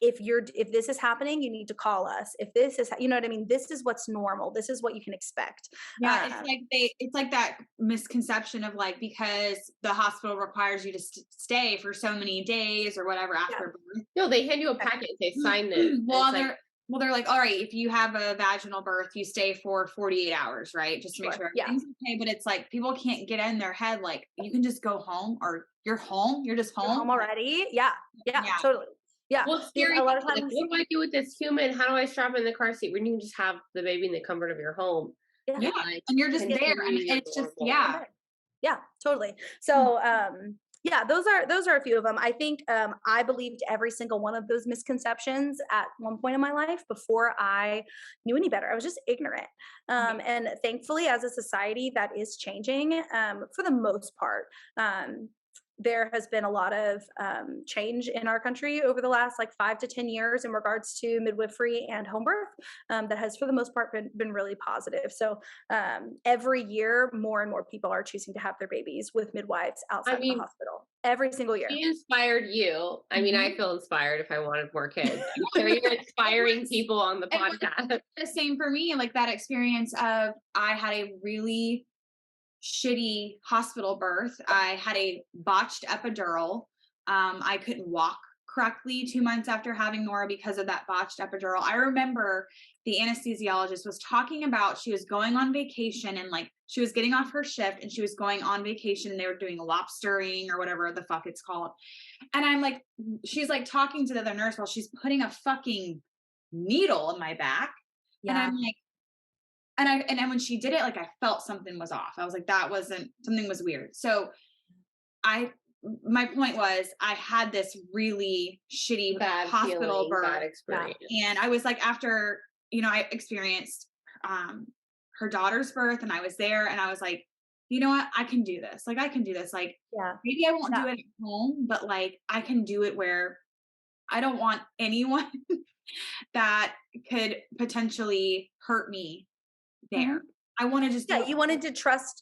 if this is happening, you need to call us. If this is, you know what I mean? This is what's normal. This is what you can expect. Yeah. It's like that misconception of like, because the hospital requires you to stay for so many days or whatever after birth. No, they hand you a packet. They sign this. They're like, all right, if you have a vaginal birth, you stay for 48 hours, right? Just to make sure everything's okay. But it's like, people can't get in their head, like, you can just go home, or you're home. You're just home. You're home already. Yeah, totally. Yeah. Well, scary. A lot of times, like, what do I do with this human? How do I strap in the car seat when you can just have the baby in the comfort of your home? Yeah. Like, and you're just there. And it's just, yeah, totally. So, yeah, those are a few of them. I think I believed every single one of those misconceptions at one point in my life before I knew any better. I was just ignorant. And thankfully, as a society, that is changing for the most part. There has been a lot of change in our country over the last like 5 to 10 years in regards to midwifery and home birth that has for the most part been really positive. So every year, more and more people are choosing to have their babies with midwives outside of the hospital. Every single year. She inspired you. I mean, I feel inspired if I wanted more kids. I'm sure you're inspiring people on the podcast. The same for me, like that experience of I had a really shitty hospital birth. I had a botched epidural. I couldn't walk correctly 2 months after having Nora because of that botched epidural. I remember the anesthesiologist was talking about, she was going on vacation and like she was getting off her shift and she was going on vacation and they were doing lobstering or whatever the fuck it's called. And I'm like, she's like talking to the other nurse while she's putting a fucking needle in my back. Yeah. And I'm like, and when she did it, like I felt something was off. I was like, something was weird. So my point was I had this really shitty bad hospital birth. Bad experience. And I was like, after, I experienced her daughter's birth and I was there and I was like, you know what? I can do this. Like, I can do this. Like, maybe I won't do it at home, but like, I can do it where I don't want anyone that could potentially hurt me there. I want to just you wanted to trust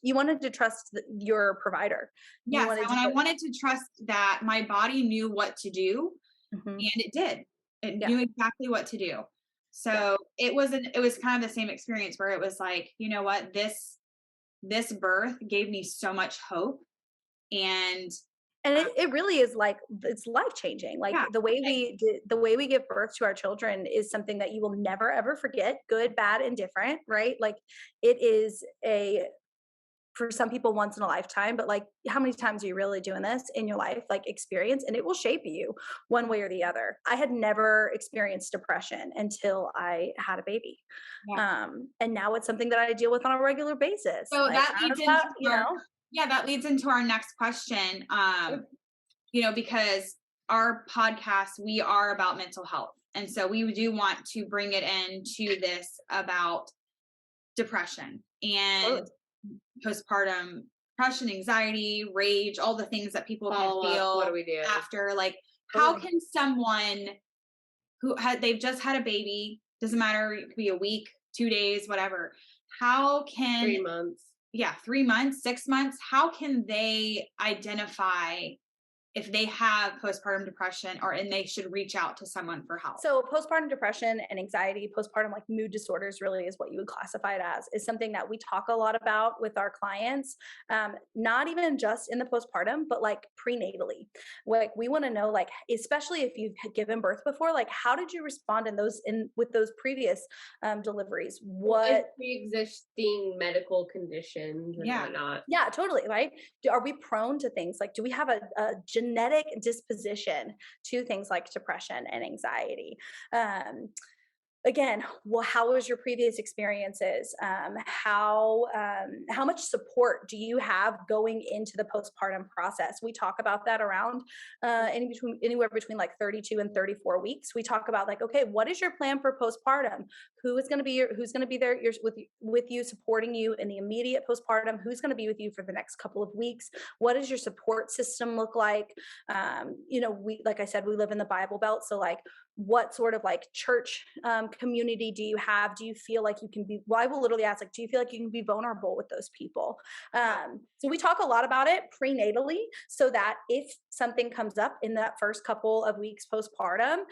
your provider. Yes, I wanted to trust that my body knew what to do, and it did. It knew exactly what to do. So it was kind of the same experience where it was like, you know what, this birth gave me so much hope, and it really is like, it's life changing. Like the way we give birth to our children is something that you will never ever forget, good, bad, and different, right? Like it is for some people once in a lifetime, but like how many times are you really doing this in your life, like experience, and it will shape you one way or the other. I had never experienced depression until I had a baby. And now it's something that I deal with on a regular basis. So like, that leads into that leads into our next question. You know, because our podcast, we are about mental health. And so we do want to bring it into this about depression and postpartum depression, anxiety, rage, all the things that people can feel. What do we do after? Like, how can someone they've just had a baby, doesn't matter, it could be a week, 2 days, whatever. How can 3 months? Yeah, 3 months, 6 months. How can they identify if they have postpartum depression and they should reach out to someone for help? So postpartum depression and anxiety, postpartum like mood disorders really is what you would classify it as, is something that we talk a lot about with our clients, not even just in the postpartum, but like prenatally. Like we want to know, like, especially if you've given birth before, like how did you respond with those previous deliveries? What pre-existing medical conditions and whatnot? Yeah, totally. Right. Are we prone to things like, do we have a genetic disposition to things like depression and anxiety? Again, well, how was your previous experiences? How much support do you have going into the postpartum process? We talk about that around anywhere between like 32 and 34 weeks. We talk about like, okay, what is your plan for postpartum? Who's going to be there with you, supporting you in the immediate postpartum? Who's going to be with you for the next couple of weeks? What does your support system look like? Like I said, we live in the Bible Belt, so like, what sort of like church community do you have? Do you feel like you can be, I will literally ask, like, do you feel like you can be vulnerable with those people? So we talk a lot about it prenatally, so that if something comes up in that first couple of weeks postpartum,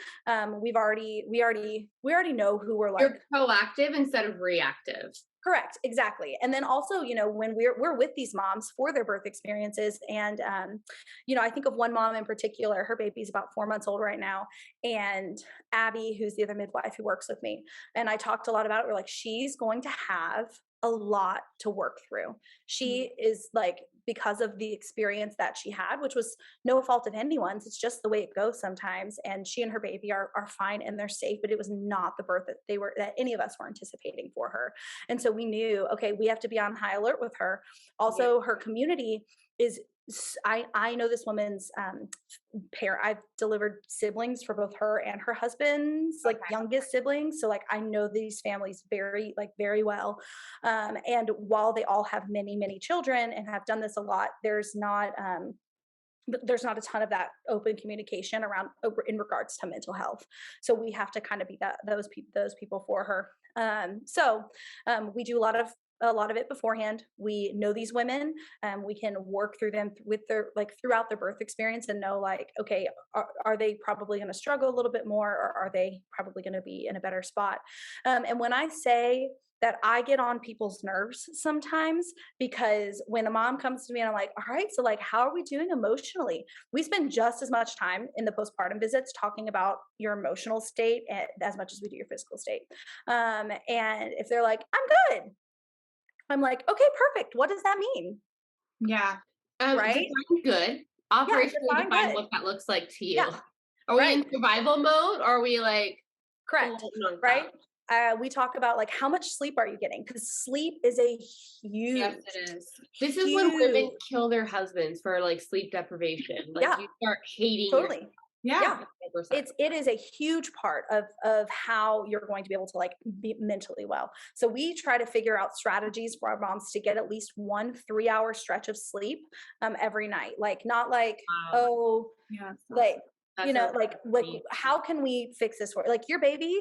we already know who we're like. You're proactive instead of reactive. Correct. Exactly. And then also, when we're with these moms for their birth experiences, and, I think of one mom in particular, her baby's about 4 months old right now. And Abby, who's the other midwife who works with me, and I talked a lot about it. We're like, she's going to have a lot to work through. She is like, because of the experience that she had, which was no fault of anyone's, it's just the way it goes sometimes. And she and her baby are fine and they're safe, but it was not the birth that any of us were anticipating for her. And so we knew, okay, we have to be on high alert with her. Also, her community is, I know this woman's pair. I've delivered siblings for both her and her husband's youngest siblings. So like, I know these families very well. And while they all have many, many children and have done this a lot, there's not a ton of that open communication around in regards to mental health. So we have to kind of be those people for her. So we do a lot of it beforehand. We know these women, we can work through them with their throughout their birth experience and know like, okay, are they probably going to struggle a little bit more, or are they probably going to be in a better spot? And when I say that, I get on people's nerves sometimes, because when a mom comes to me and I'm like, all right, so like, how are we doing emotionally? We spend just as much time in the postpartum visits talking about your emotional state as much as we do your physical state. And if they're like, I'm good, I'm like, okay, perfect. What does that mean? Yeah. Right? Good. Operationally define what that looks like to you. Yeah. Are we in survival mode, or are we like... Correct. Right? We talk about like, how much sleep are you getting? Because sleep is a huge... Yes, it is. This is when women kill their husbands for like sleep deprivation. Like you start hating totally. Yeah. It is a huge part of how you're going to be able to like be mentally well. So we try to figure out strategies for our moms to get at least 1 3-hour stretch of sleep every night. Like, not like, how can we fix this for like your baby?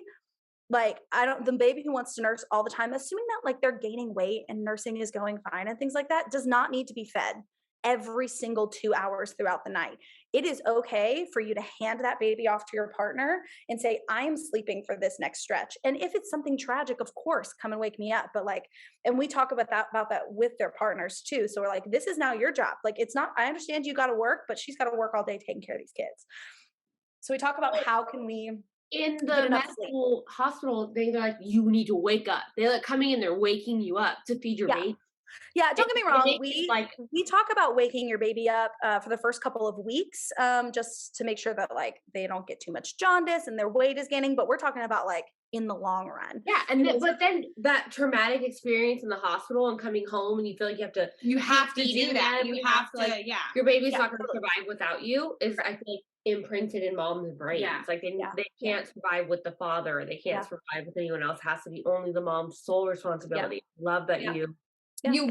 Like, the baby who wants to nurse all the time, assuming that like they're gaining weight and nursing is going fine and things like that, does not need to be fed every single 2 hours throughout the night. It is okay for you to hand that baby off to your partner and say, I am sleeping for this next stretch. And if it's something tragic, of course, come and wake me up. But like, and we talk about that with their partners too. So we're like, this is now your job. Like, it's not, I understand you got to work, but she's got to work all day taking care of these kids. So we talk about how can we in the medical hospital, they're like, you need to wake up. They're like coming in, they're waking you up to feed your baby. Yeah, don't get me wrong. We talk about waking your baby up for the first couple of weeks, just to make sure that like they don't get too much jaundice and their weight is gaining. But we're talking about like in the long run. Yeah, and but then that traumatic experience in the hospital and coming home, and you feel like you have to do that. You have to, like, your baby's not going to survive without you. Is I feel like imprinted in mom's brain. Yeah. It's like they can't survive with the father. They can't survive with anyone else. It has to be only the mom's sole responsibility. Yeah. Love that you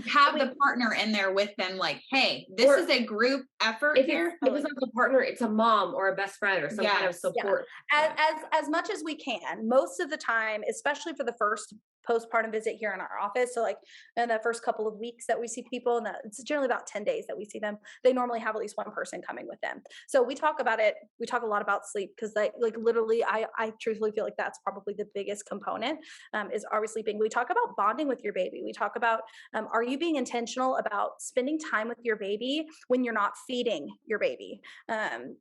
have the partner in there with them, like, hey, this is a group effort here. If it's not a partner, it's a mom or a best friend or some kind of support. Yeah. As much as we can, most of the time, especially for the first postpartum visit here in our office. So like in the first couple of weeks that we see people, and it's generally about 10 days that we see them, they normally have at least one person coming with them. So we talk about it. We talk a lot about sleep because like literally, I truthfully feel like that's probably the biggest component is, are we sleeping? We talk about bonding with your baby. We talk about, are you being intentional about spending time with your baby when you're not feeding your baby?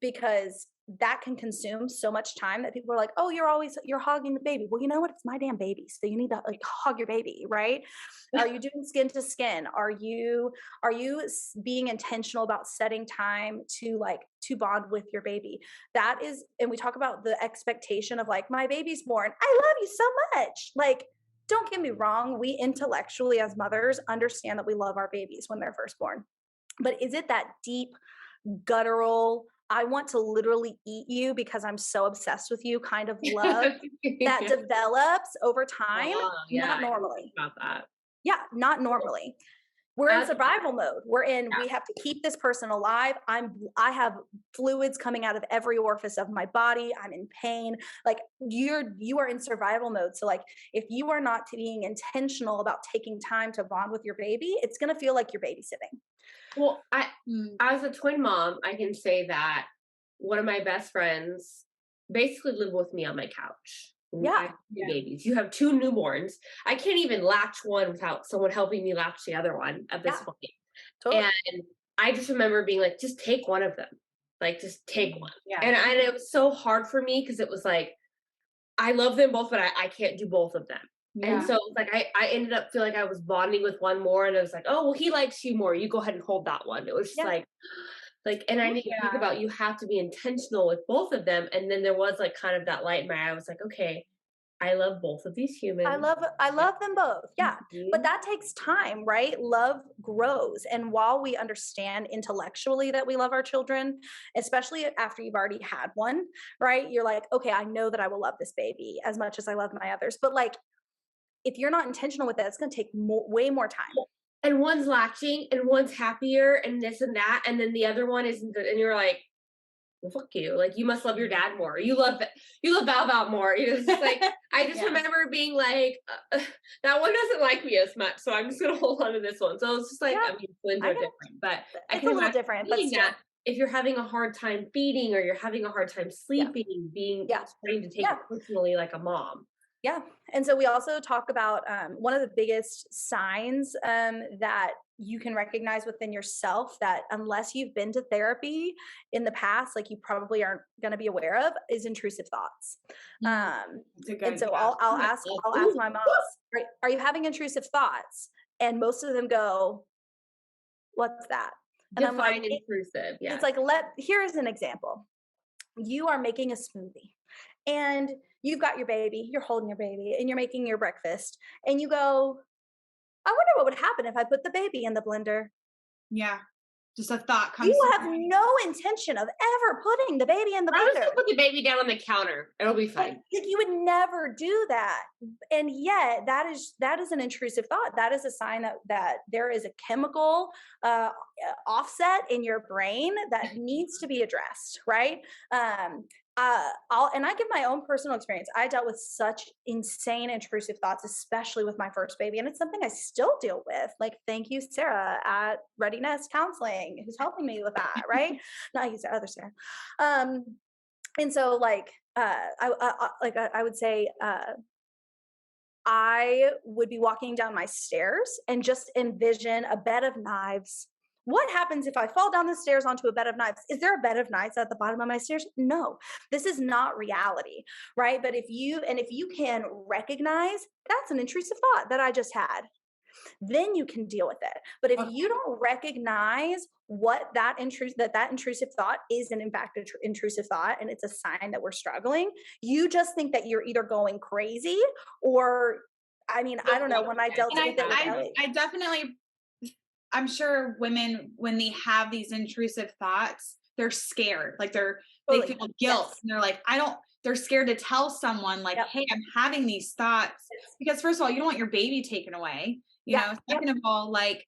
Because that can consume so much time that people are like, oh, you're hogging the baby. Well, you know what? It's my damn baby. So you need to like hog your baby, right? Are you doing skin to skin? Are you being intentional about setting time to bond with your baby? That is, and we talk about the expectation of like, my baby's born, I love you so much. Like, don't get me wrong. We intellectually as mothers understand that we love our babies when they're first born. But is it that deep, guttural, I want to literally eat you because I'm so obsessed with you kind of love that develops over time? Not normally. About that. Yeah, not normally. We're in survival mode. We have to keep this person alive. I have fluids coming out of every orifice of my body. I'm in pain. Like you are in survival mode. So like, if you are not being intentional about taking time to bond with your baby, it's going to feel like you're babysitting. Well, as a twin mom, I can say that one of my best friends basically lived with me on my couch. Yeah. I have 2 babies. You have 2 newborns. I can't even latch one without someone helping me latch the other one at this point. Totally. And I just remember being like, just take one of them. Like, just take one. Yeah. And it was so hard for me because it was like, I love them both, but I can't do both of them. Yeah. And so it's like I ended up feeling like I was bonding with one more, and I was like, oh, well, he likes you more. You go ahead and hold that one. It was just like, and I need to think about, you have to be intentional with both of them. And then there was like kind of that light in my eye. I was like, okay, I love both of these humans. I love them both. Yeah. Mm-hmm. But that takes time, right? Love grows. And while we understand intellectually that we love our children, especially after you've already had one, right? You're like, okay, I know that I will love this baby as much as I love my others. But like, if you're not intentional with that, it's going to take way more time. And one's latching and one's happier and this and that. And then the other one isn't good. And you're like, well, fuck you. Like, you must love your dad more. You love Val more. You know, it's just like, I just remember being like, that one doesn't like me as much. So I'm just going to hold on to this one. So it's just like, I mean, twins are different, but it's a little different. But that if you're having a hard time feeding or you're having a hard time sleeping, starting to take it personally like a mom. Yeah. And so we also talk about one of the biggest signs that you can recognize within yourself that unless you've been to therapy in the past, like you probably aren't going to be aware of, is intrusive thoughts. And so I'll ask my moms, are you having intrusive thoughts? And most of them go, what's that? And I'm like, intrusive. Yeah. It's like, here's an example. You are making a smoothie and you've got your baby, you're holding your baby and you're making your breakfast and you go, I wonder what would happen if I put the baby in the blender. Yeah. Just a thought comes. You have no intention of ever putting the baby in the blender. I'm just gonna put the baby down on the counter. It'll be fine. Like, you would never do that. And yet that is an intrusive thought. That is a sign that there is a chemical offset in your brain that needs to be addressed, right? and I give my own personal experience. I dealt with such insane intrusive thoughts, especially with my first baby. And it's something I still deal with. Like, thank you, Sarah at Readiness Counseling, who's helping me with that. Right. Not you, Sarah, other Sarah. And so like, I would say, I would be walking down my stairs and just envision a bed of knives. What happens if I fall down the stairs onto a bed of knives? Is there a bed of knives at the bottom of my stairs? No, this is not reality, right? But if you can recognize that's an intrusive thought that I just had, then you can deal with it. But if you don't recognize what that intrusive thought is, and in fact, intrusive thought, and it's a sign that we're struggling, you just think that you're either going crazy or, I mean, I don't know, when I dealt with it. I definitely, I'm sure women, when they have these intrusive thoughts, they're scared. Like they feel guilt. And they're like, they're scared to tell someone like, hey, I'm having these thoughts. Because first of all, you don't want your baby taken away. You know, second of all, like,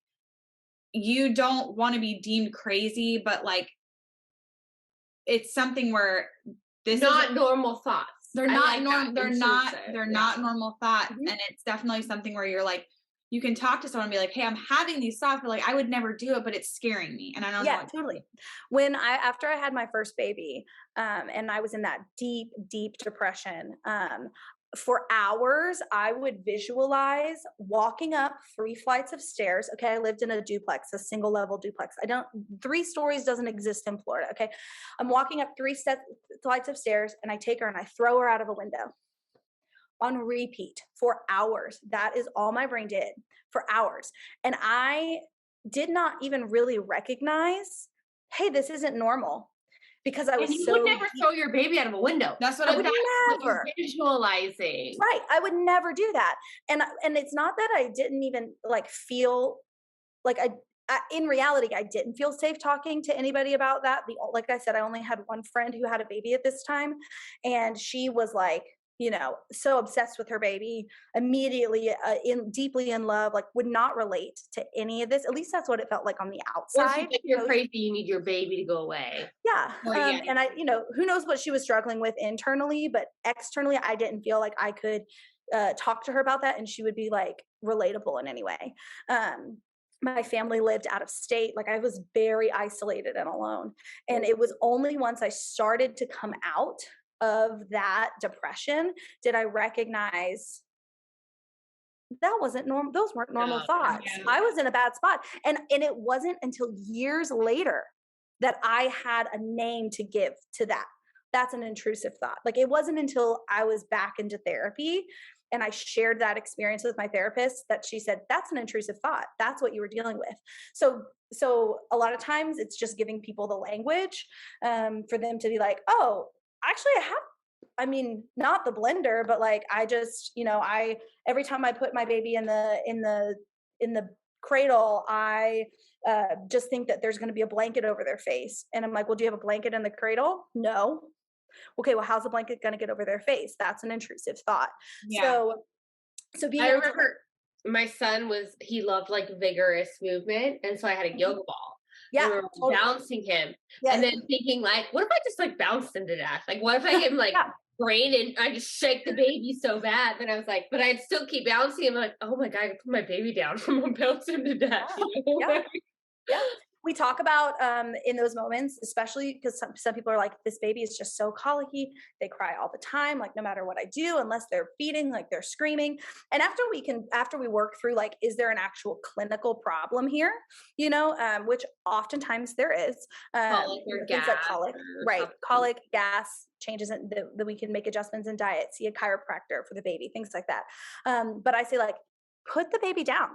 you don't want to be deemed crazy, but like, it's something where this not normal thoughts. They're not normal. They're not normal thoughts. Mm-hmm. And it's definitely something where you're like, you can talk to someone and be like, hey, I'm having these thoughts, but like, I would never do it, but it's scaring me. And I don't know. Yeah, totally. After I had my first baby, and I was in that deep, deep depression, for hours, I would visualize walking up 3 flights of stairs. Okay. I lived in a duplex, a single level duplex. 3 stories doesn't exist in Florida. Okay. I'm walking up 3 flights of stairs, and I take her and I throw her out of a window on repeat for hours. That is all my brain did for hours. And I did not even really recognize, hey, this isn't normal. Because I was you would never throw your baby out of a window. That's what I would never visualizing. Right. I would never do that. And it's not that I didn't even like feel like in reality, I didn't feel safe talking to anybody about that. Like I said, I only had one friend who had a baby at this time. And she was like, you know, so obsessed with her baby, immediately deeply in love, like would not relate to any of this. At least that's what it felt like on the outside. Or you're crazy, you need your baby to go away. Yeah. And I, you know, who knows what she was struggling with internally, but externally, I didn't feel like I could talk to her about that and she would be like relatable in any way. My family lived out of state. Like I was very isolated and alone. And it was only once I started to come out of that depression did I recognize that wasn't normal. Those weren't normal thoughts. Yeah. I was in a bad spot. And it wasn't until years later that I had a name to give to that. That's an intrusive thought. Like it wasn't until I was back into therapy and I shared that experience with my therapist that she said, that's an intrusive thought. That's what you were dealing with. So a lot of times it's just giving people the language for them to be like, oh, actually not the blender, but like, I just, you know, every time I put my baby in the cradle, I just think that there's going to be a blanket over their face. And I'm like, well, do you have a blanket in the cradle? No. Okay. Well, how's the blanket going to get over their face? That's an intrusive thought. Yeah. So being able my son he loved like vigorous movement. And so I had a yoga ball. Yeah, we were bouncing him, and then thinking like, what if I just like bounced him to death? Like, what if I get him like brain and I just shake the baby so bad? Then I was like, but I'd still keep bouncing him. Like, oh my god, I could put my baby down from bouncing him to death. You know? Yeah. We talk about in those moments, especially because some people are like, this baby is just so colicky. They cry all the time, like no matter what I do, unless they're feeding, like they're screaming. And after we work through like, is there an actual clinical problem here? You know, which oftentimes there is. Colic or gas. Like colic, right? Colic, gas, changes that we can make adjustments in diet, see a chiropractor for the baby, things like that. But I say like, put the baby down.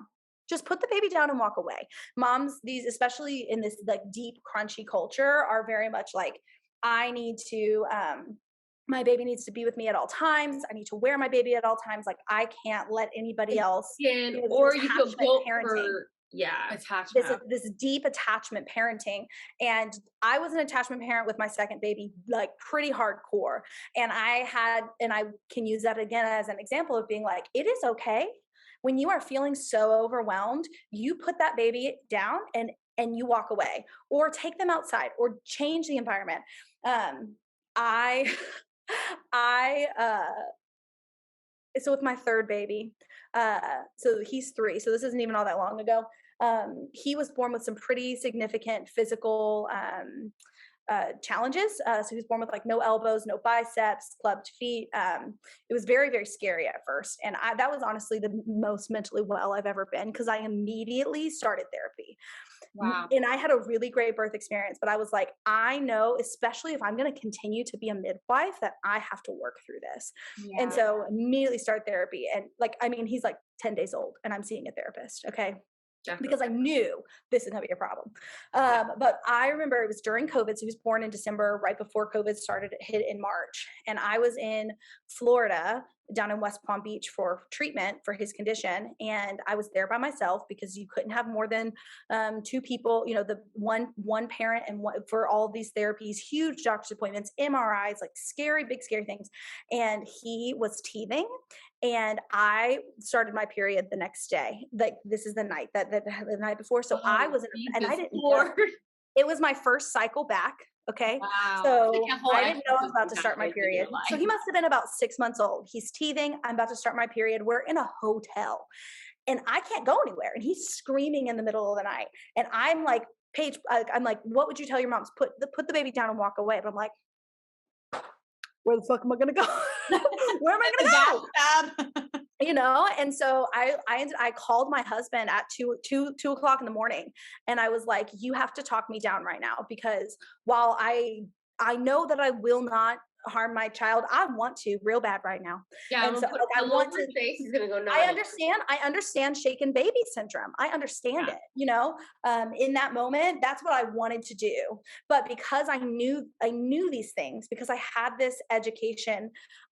Just put the baby down and walk away. Moms, especially in this like deep, crunchy culture, are very much like, I need to, my baby needs to be with me at all times. I need to wear my baby at all times. Like I can't let anybody else. Or you feel guilt for attachment. This deep attachment parenting. And I was an attachment parent with my second baby, like pretty hardcore. And I can use that again as an example of being like, it is okay. When you are feeling so overwhelmed, you put that baby down and you walk away or take them outside or change the environment. So with my third baby, so he's 3, so this isn't even all that long ago. He was born with some pretty significant physical challenges. So he was born with like no elbows, no biceps, clubbed feet. It was very, very scary at first. And that was honestly the most mentally well I've ever been, because I immediately started therapy. Wow. And I had a really great birth experience, but I was like, I know, especially if I'm going to continue to be a midwife, that I have to work through this. Yeah. And so immediately start therapy. And like, I mean, he's like 10 days old and I'm seeing a therapist. Okay. Definitely. Because I knew this is going to be a problem. But I remember it was during COVID. So he was born in December, right before COVID started, hit in March. And I was in Florida, down in West Palm Beach, for treatment for his condition. And I was there by myself because you couldn't have more than 2 people, you know, the one parent and one for all these therapies, huge doctor's appointments, MRIs, like scary, big, scary things. And he was teething. And I started my period the next day. Like, this is the night the night before. So I was and I didn't know. It was my first cycle back. Okay. Wow. So I didn't know I was about to start my period. So he must have been about 6 months old. He's teething. I'm about to start my period. We're in a hotel and I can't go anywhere. And he's screaming in the middle of the night. And I'm like, Paige, I'm like, what would you tell your moms? Put the baby down and walk away. But I'm like, where the fuck am I going to go? Where am I going to go? You know? And so I called my husband at 2 o'clock in the morning. And I was like, you have to talk me down right now, because while I know that I will not harm my child, I want to real bad right now. Yeah. And so like, I want to face. He's gonna go. No, I understand shaken baby syndrome. I understand it, you know, in that moment, that's what I wanted to do. But because I knew these things, because I had this education,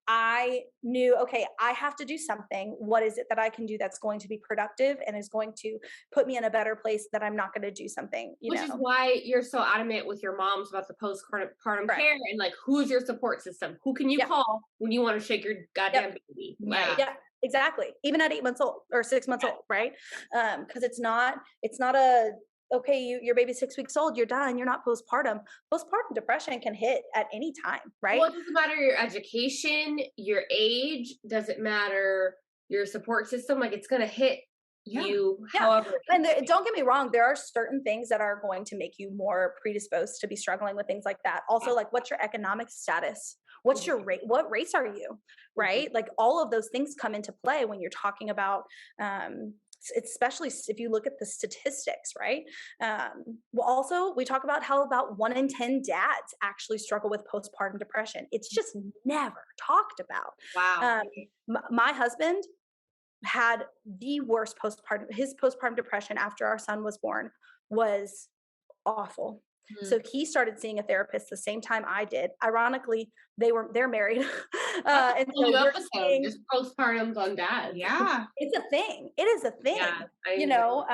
I knew, okay, I have to do something. What is it that I can do that's going to be productive and is going to put me in a better place, that I'm not going to do something, Which is why you're so adamant with your moms about the postpartum care, and like, who's your support system? Who can you call when you want to shake your goddamn baby? Like, yeah, exactly. Even at 8 months old or 6 months old, right? Because it's not a, okay, your baby's 6 weeks old, you're done, you're not postpartum. Postpartum depression can hit at any time, right? Well, it doesn't matter your education, your age, doesn't matter your support system. Like, it's going to hit you. However, and don't get me wrong, there are certain things that are going to make you more predisposed to be struggling with things like that. Also, like, what's your economic status? What's your rate? What race are you? Right? Like, all of those things come into play when you're talking about, especially if you look at the statistics, right? Well, also we talk about how about 1 in 10 dads actually struggle with postpartum depression. It's just never talked about. Wow. My husband had the worst postpartum depression after our son was born was awful. So he started seeing a therapist the same time I did. Ironically, they're married. And so just postpartum on dad. Yeah. It's a thing. It is a thing. Yeah, you know,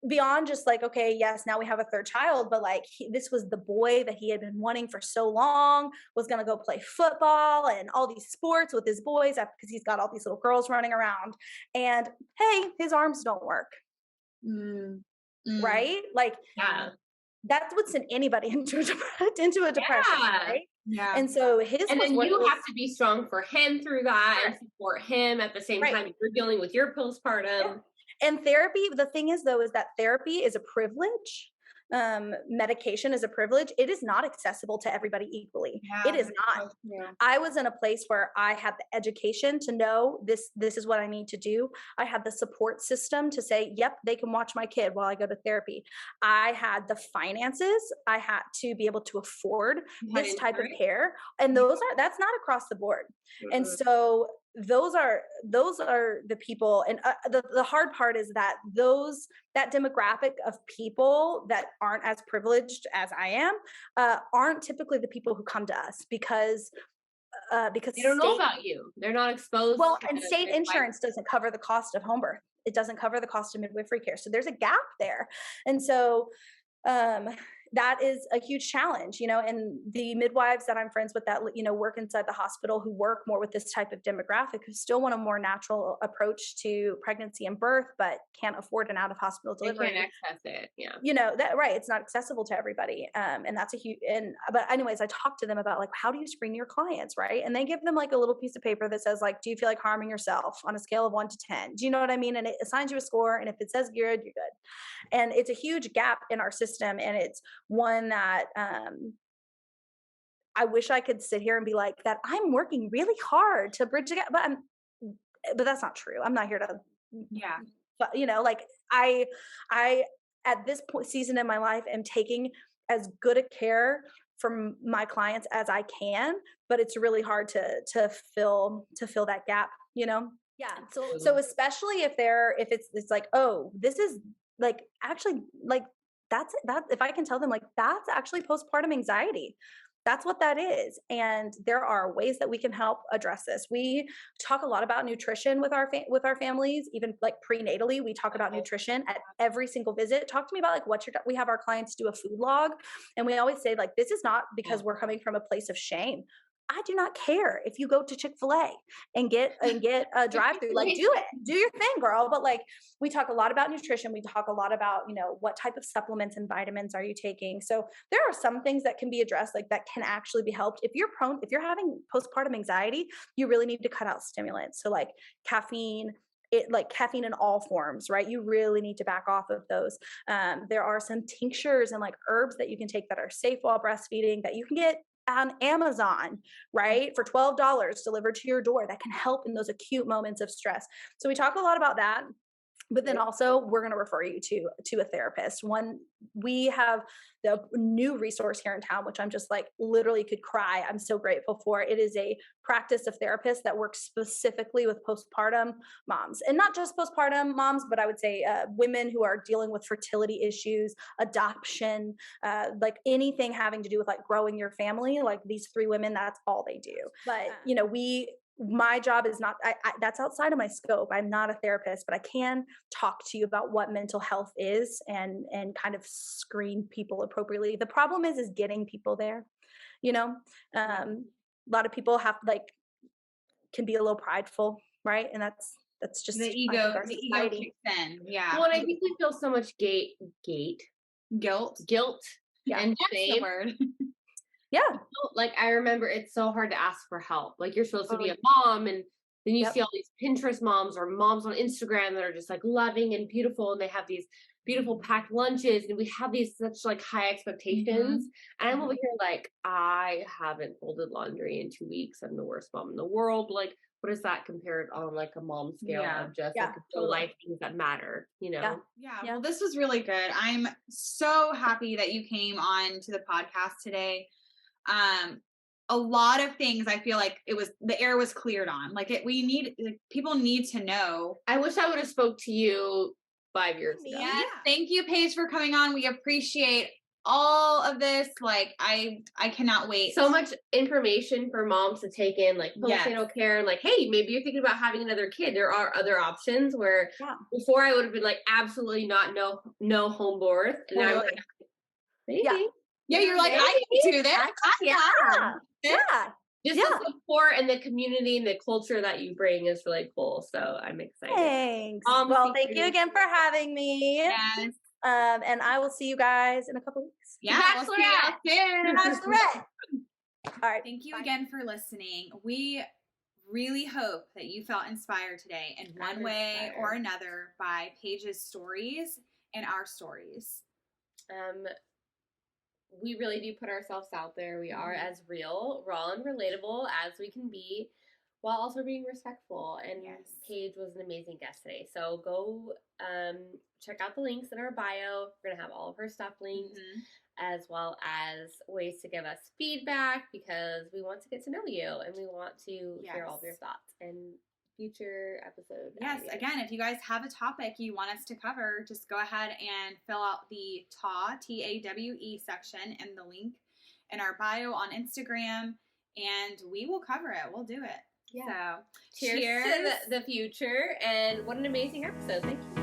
beyond just like, okay, yes, now we have a third child, but like this was the boy that he had been wanting for so long, was going to go play football and all these sports with his boys because he's got all these little girls running around. And hey, his arms don't work. Right? Like, that's what sent anybody into a depression, right? Yeah. And so and then you have to be strong for him through that and support him at the same time you're dealing with your postpartum. And therapy, the thing is though, is that therapy is a privilege. Medication is a privilege. It is not accessible to everybody equally. It is not. I was in a place where I had the education to know this is what I need to do. I had the support system to say, yep, they can watch my kid while I go to therapy. I had the finances. I had to be able to afford this type of care. And that's not across the board. And so those are the people, and the hard part is that that demographic of people that aren't as privileged as I am aren't typically the people who come to us because they don't know about you. They're not exposed. Well, and state insurance doesn't cover the cost of home birth. It doesn't cover the cost of midwifery care. So there's a gap there. And so that is a huge challenge, you know, and the midwives that I'm friends with that, you know, work inside the hospital who work more with this type of demographic who still want a more natural approach to pregnancy and birth, but can't afford an out of hospital delivery. They can't access it. Yeah. You know, that, right. It's not accessible to everybody. And that's a huge, but anyways, I talked to them about like, how do you screen your clients? Right. And they give them like a little piece of paper that says like, do you feel like harming yourself on a scale of 1 to 10? Do you know what I mean? And it assigns you a score. And if it says good, you're good. And it's a huge gap in our system. And it's one that, I wish I could sit here and be like that. I'm working really hard to bridge the gap, but that's not true. I'm not here to, but you know, like I at this point season in my life am taking as good a care for my clients as I can, but it's really hard to fill that gap, you know? Yeah. So especially if it's like, oh, this is like actually like that if I can tell them like that's actually postpartum anxiety. That's what that is. And there are ways that we can help address this. We talk a lot about nutrition with our families, even like prenatally, we talk about nutrition at every single visit. Talk to me about like we have our clients do a food log. And we always say like, this is not because we're coming from a place of shame. I do not care if you go to Chick-fil-A and get a drive-through, like do your thing, girl. But like, we talk a lot about nutrition. We talk a lot about, you know, what type of supplements and vitamins are you taking? So there are some things that can be addressed, like that can actually be helped. If you're having postpartum anxiety, you really need to cut out stimulants. So like caffeine in all forms, right? You really need to back off of those. There are some tinctures and like herbs that you can take that are safe while breastfeeding that you can get on Amazon, right? For $12 delivered to your door that can help in those acute moments of stress. So we talk a lot about that. But then also we're going to refer you to a therapist. We have the new resource here in town, which I'm just like literally could cry. I'm so grateful for. It is a practice of therapists that works specifically with postpartum moms, and not just postpartum moms, but I would say women who are dealing with fertility issues, adoption, like anything having to do with like growing your family. Like these 3 women, that's all they do. But you know, my job is not, that's outside of my scope. I'm not a therapist, but I can talk to you about what mental health is and kind of screen people appropriately. The problem is getting people there, you know. A lot of people can be a little prideful, right? And that's just the ego kicks in. Yeah. Well, and I think we feel so much guilt, and shame. The word. Yeah. Like I remember it's so hard to ask for help. Like you're supposed to be a mom, and then you see all these Pinterest moms or moms on Instagram that are just like loving and beautiful, and they have these beautiful packed lunches, and we have these such like high expectations. And I'm over here like, I haven't folded laundry in 2 weeks. I'm the worst mom in the world. Like, what is that compared on like a mom scale of just like real life things that matter, you know? Yeah. Well, this was really good. I'm so happy that you came on to the podcast today. A lot of things I feel like the air was cleared on. Like people need to know. I wish I would have spoke to you 5 years ago. Yeah. Thank you, Paige, for coming on. We appreciate all of this. Like I cannot wait. So much information for moms to take in, like postnatal care, and like, hey, maybe you're thinking about having another kid. There are other options where before I would have been like, absolutely not, no home birth. And I was like, maybe. Yeah, you're like, I can do that. Just the support and the community and the culture that you bring is really cool. So I'm excited. Thanks. Well, thank you again for having me. Yes. And I will see you guys in a couple weeks. Yeah, we'll see you soon. Bachelorette. All right. Thank you again for listening. We really hope that you felt inspired today in one way or another by Paige's stories and our stories. We really do put ourselves out there. We are as real, raw, and relatable as we can be, while also being respectful. And Paige was an amazing guest today. So go check out the links in our bio. We're going to have all of her stuff linked, as well as ways to give us feedback, because we want to get to know you and we want to hear all of your thoughts and future episode. Yes. Again, if you guys have a topic you want us to cover, just go ahead and fill out the TAWE section in the link in our bio on Instagram, and we will cover it. We'll do it. Yeah. So cheers to the future, and what an amazing episode. Thank you.